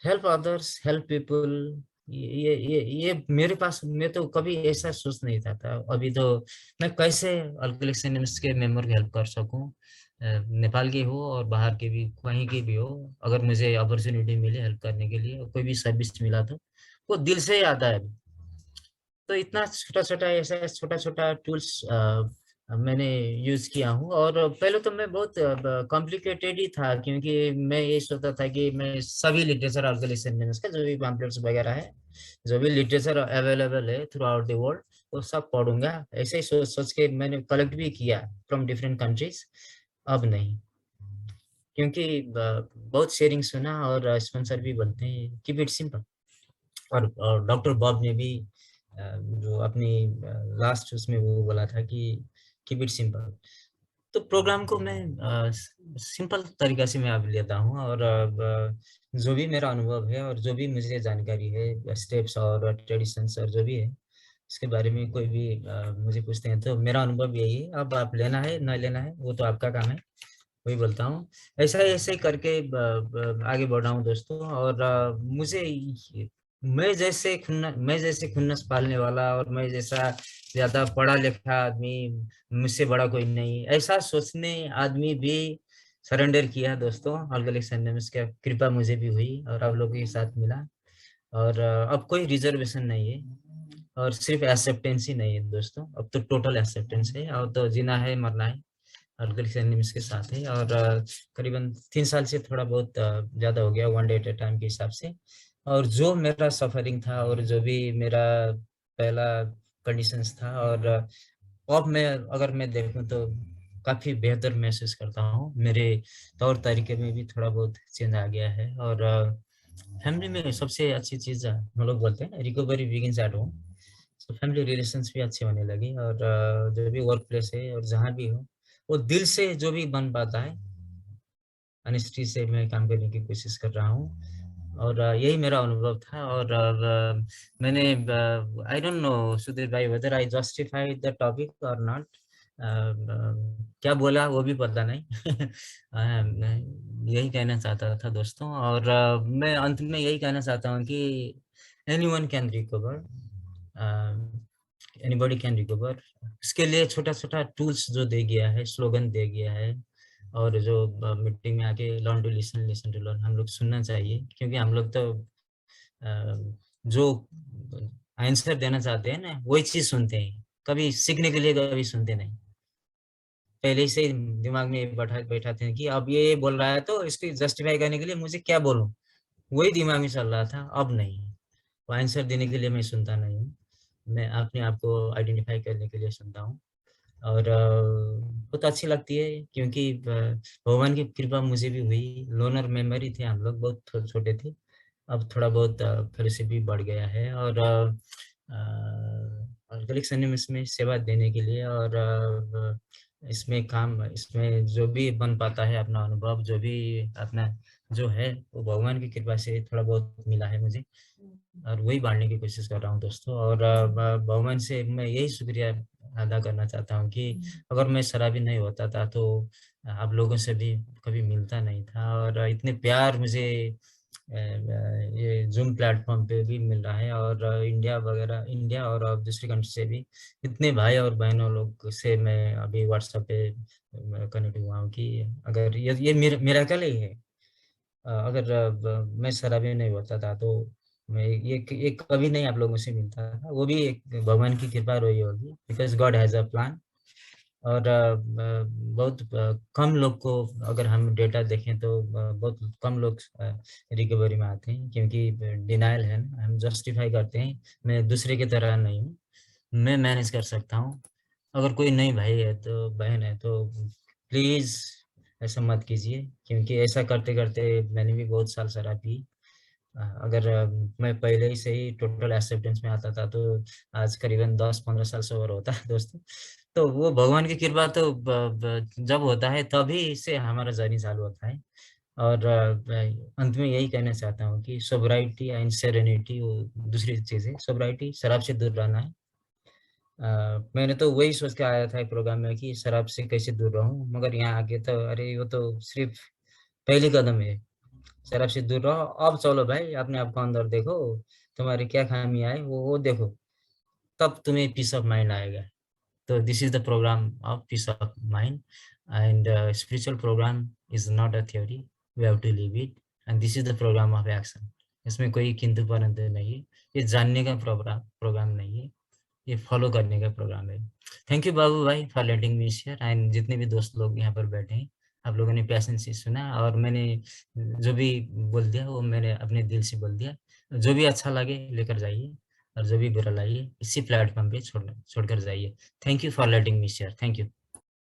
हेल्प अदर्स, हेल्प पीपल, ये मेरे पास, मैं तो कभी ऐसा सोच नहीं था अभी तो, मैं कैसे अल्कोहलिक्स एनोनिमस के मेंबर की हेल्प कर सकूं, नेपाल के हो और बाहर के भी, कहीं के भी हो, अगर मुझे अपॉर्चुनिटी मिले हेल्प करने के लिए, कोई भी सर्विस मिला तो वो दिल से ही आता है। तो इतना छोटा छोटा, ऐसा छोटा छोटा टूल्स मैंने यूज किया हूँ। और पहले तो मैं बहुत कॉम्प्लिकेटेड ही था, क्योंकि मैं ये सोचता था कि मैं सभी लिटरेचर ऑर्गेनाइजेशन का जो भी पैम्पलेट्स वगैरह है, जो भी लिटरेचर अवेलेबल है थ्रू आउट द वर्ल्ड, वो सब पढ़ूंगा, ऐसे ही सोच सोच के मैंने कलेक्ट भी किया फ्रॉम डिफरेंट कंट्रीज। अब नहीं, क्योंकि बहुत शेयरिंग सुना, और स्पॉन्सर भी बनते हैं, कीप इट सिंपल। और डॉक्टर बॉब ने भी जो अपनी लास्ट उसमें वो बोला था कि कीप इट सिंपल। तो प्रोग्राम को मैं सिंपल तरीका से मैं अब लेता हूँ। और जो भी मेरा अनुभव है, और जो भी मुझे जानकारी है, स्टेप्स और ट्रेडिशंस और जो भी है, इसके बारे में कोई भी मुझे पूछते हैं, तो मेरा अनुभव यही है। अब आप लेना है ना लेना है वो तो आपका काम है, वही बोलता हूँ। ऐसा ही करके आगे बढ़ रहा हूँ दोस्तों। और मुझे मैं जैसे खुन्नस पालने वाला, और मैं जैसा ज्यादा पढ़ा लिखा आदमी, मुझसे बड़ा कोई नहीं, ऐसा सोचने आदमी भी सरेंडर किया दोस्तों। अल्कोहलिक्स एनोनिमस की कृपा मुझे भी हुई, और आप लोगों के साथ मिला। और अब कोई रिजर्वेशन नहीं है, और सिर्फ एक्सेप्टेंस ही नहीं है दोस्तों, अब तो टोटल एक्सेप्टेंस है। अब तो जीना है, मरना है, अल्कोहलिक्स एनोनिमस के साथ है। और करीबन 3 साल से थोड़ा बहुत ज्यादा हो गया, one day at A time के हिसाब से। और जो मेरा सफरिंग था और जो भी मेरा पहला कंडीशंस था, और अब मैं अगर मैं देखूं तो काफी बेहतर महसूस करता हूँ। मेरे तौर तरीके में भी थोड़ा बहुत चेंज आ गया है। और फैमिली में सबसे अच्छी चीज हम लोग बोलते हैं रिकवरी बिगिंस एट होम। तो फैमिली रिलेशंस भी अच्छे होने लगे, और जो भी वर्क प्लेस है और जहाँ भी हो, वो दिल से जो भी बन पाता है, अनिश्चित से मैं काम करने की कोशिश कर रहा हूँ। और यही मेरा अनुभव था। और मैंने आई डोंट नो सुधीर भाई whether I justify the topic और नॉट, क्या बोला वो भी पता नहीं। मैं यही कहना चाहता था दोस्तों। और मैं अंत में यही कहना चाहता हूँ कि anyone can recover, anybody can recover. इसके लिए छोटा छोटा टूल्स जो दे गया है, स्लोगन दे गया है, और जो मीटिंग में आके learn to listen, listen to learn हम लोग सुनना चाहिए। क्योंकि हम लोग तो जो आंसर देना चाहते हैं ना वही चीज सुनते हैं, कभी सीखने के लिए कभी सुनते नहीं। पहले से ही दिमाग में बैठाते हैं कि अब ये बोल रहा है तो इसको जस्टिफाई करने के लिए मुझे क्या बोलूं, वही दिमाग में चल रहा था। अब नहीं, वो आंसर देने के लिए मैं सुनता नहीं हूँ, मैं अपने आप को आइडेंटिफाई करने के लिए सुनता हूँ। और बहुत अच्छी लगती है, क्योंकि भगवान की कृपा मुझे भी हुई। लोनर मेमोरी थे हम लोग, बहुत छोटे थे। अब थोड़ा बहुत फेलोशिप भी बढ़ गया है। और कलेक्शन में इसमें सेवा देने के लिए, और इसमें काम, इसमें जो भी बन पाता है अपना अनुभव, जो भी अपना जो है, वो भगवान की कृपा से थोड़ा बहुत मिला है मुझे, और वही बांटने की कोशिश कर रहा हूँ दोस्तों। और भगवान से मैं यही शुक्रिया अदा करना चाहता हूँ कि अगर मैं शराबी नहीं होता था तो आप लोगों से भी कभी मिलता नहीं था। और इतने प्यार मुझे ये जूम प्लेटफॉर्म पे भी मिल रहा है, और इंडिया वगैरह, इंडिया और दूसरी कंट्री से भी इतने भाई और बहनों लोग से मैं अभी व्हाट्सएप पे कनेक्ट हुआ हूँ कि अगर ये मिरेकल ही है। अगर मैं शराबी नहीं होता था तो मैं ये कभी नहीं आप लोगों से मिलता था। वो भी एक भगवान की कृपा रही होगी, because God has a plan. और बहुत कम लोग को, अगर हम डेटा देखें तो बहुत कम लोग रिकवरी में आते हैं, क्योंकि डिनाइल है ना, हम जस्टिफाई करते हैं मैं दूसरे की तरह नहीं हूँ, मैं मैनेज कर सकता हूँ। अगर कोई नई भाई है तो बहन है तो प्लीज ऐसा मत कीजिए, क्योंकि ऐसा करते करते मैंने भी बहुत साल शराब पी। अगर मैं पहले ही से ही टोटल एक्सेप्टेंस में आता था तो आज करीबन 10-15 साल से ओवर होता है दोस्तों। तो वो भगवान की कृपा तो जब होता है तभी से हमारा जर्नी चालू होता है। और अंत में यही कहना चाहता हूँ कि सोब्राइटी एंड सेरेनिटी वो दूसरी चीज है। सोब्राइटी शराब से दूर रहना है। मैंने तो वही सोच के आया था प्रोग्राम में कि शराब से कैसे दूर रहूं, मगर यहाँ आके तो अरे वो तो सिर्फ पहली कदम है। शराब से दूर रहो, अब चलो भाई अपने आप को अंदर देखो, तुम्हारी क्या खामी है वो देखो, तब तुम्हें पीस ऑफ माइंड आएगा। तो this is the programme of peace of mind. And spiritual programme is not a theory, we have to live it. And this is the programme of action. इसमें कोई किंतु परंतु नहीं है। ये जानने का प्रोग्राम नहीं है, ये फॉलो करने का प्रोग्राम है। थैंक यू बाबू भाई for letting me share, and जितने भी दोस्त लोग यहाँ पर बैठे हैं, आप लोगों ने पैशन से सुना, और मैंने जो भी बोल दिया वो मैंने अपने दिल से बोल दिया। जो भी अच्छा लगे लेकर जाइए, और जो भी बुरा लगे इसी प्लेटफॉर्म पे छोड़कर जाइए। Thank you for letting me share. Thank you.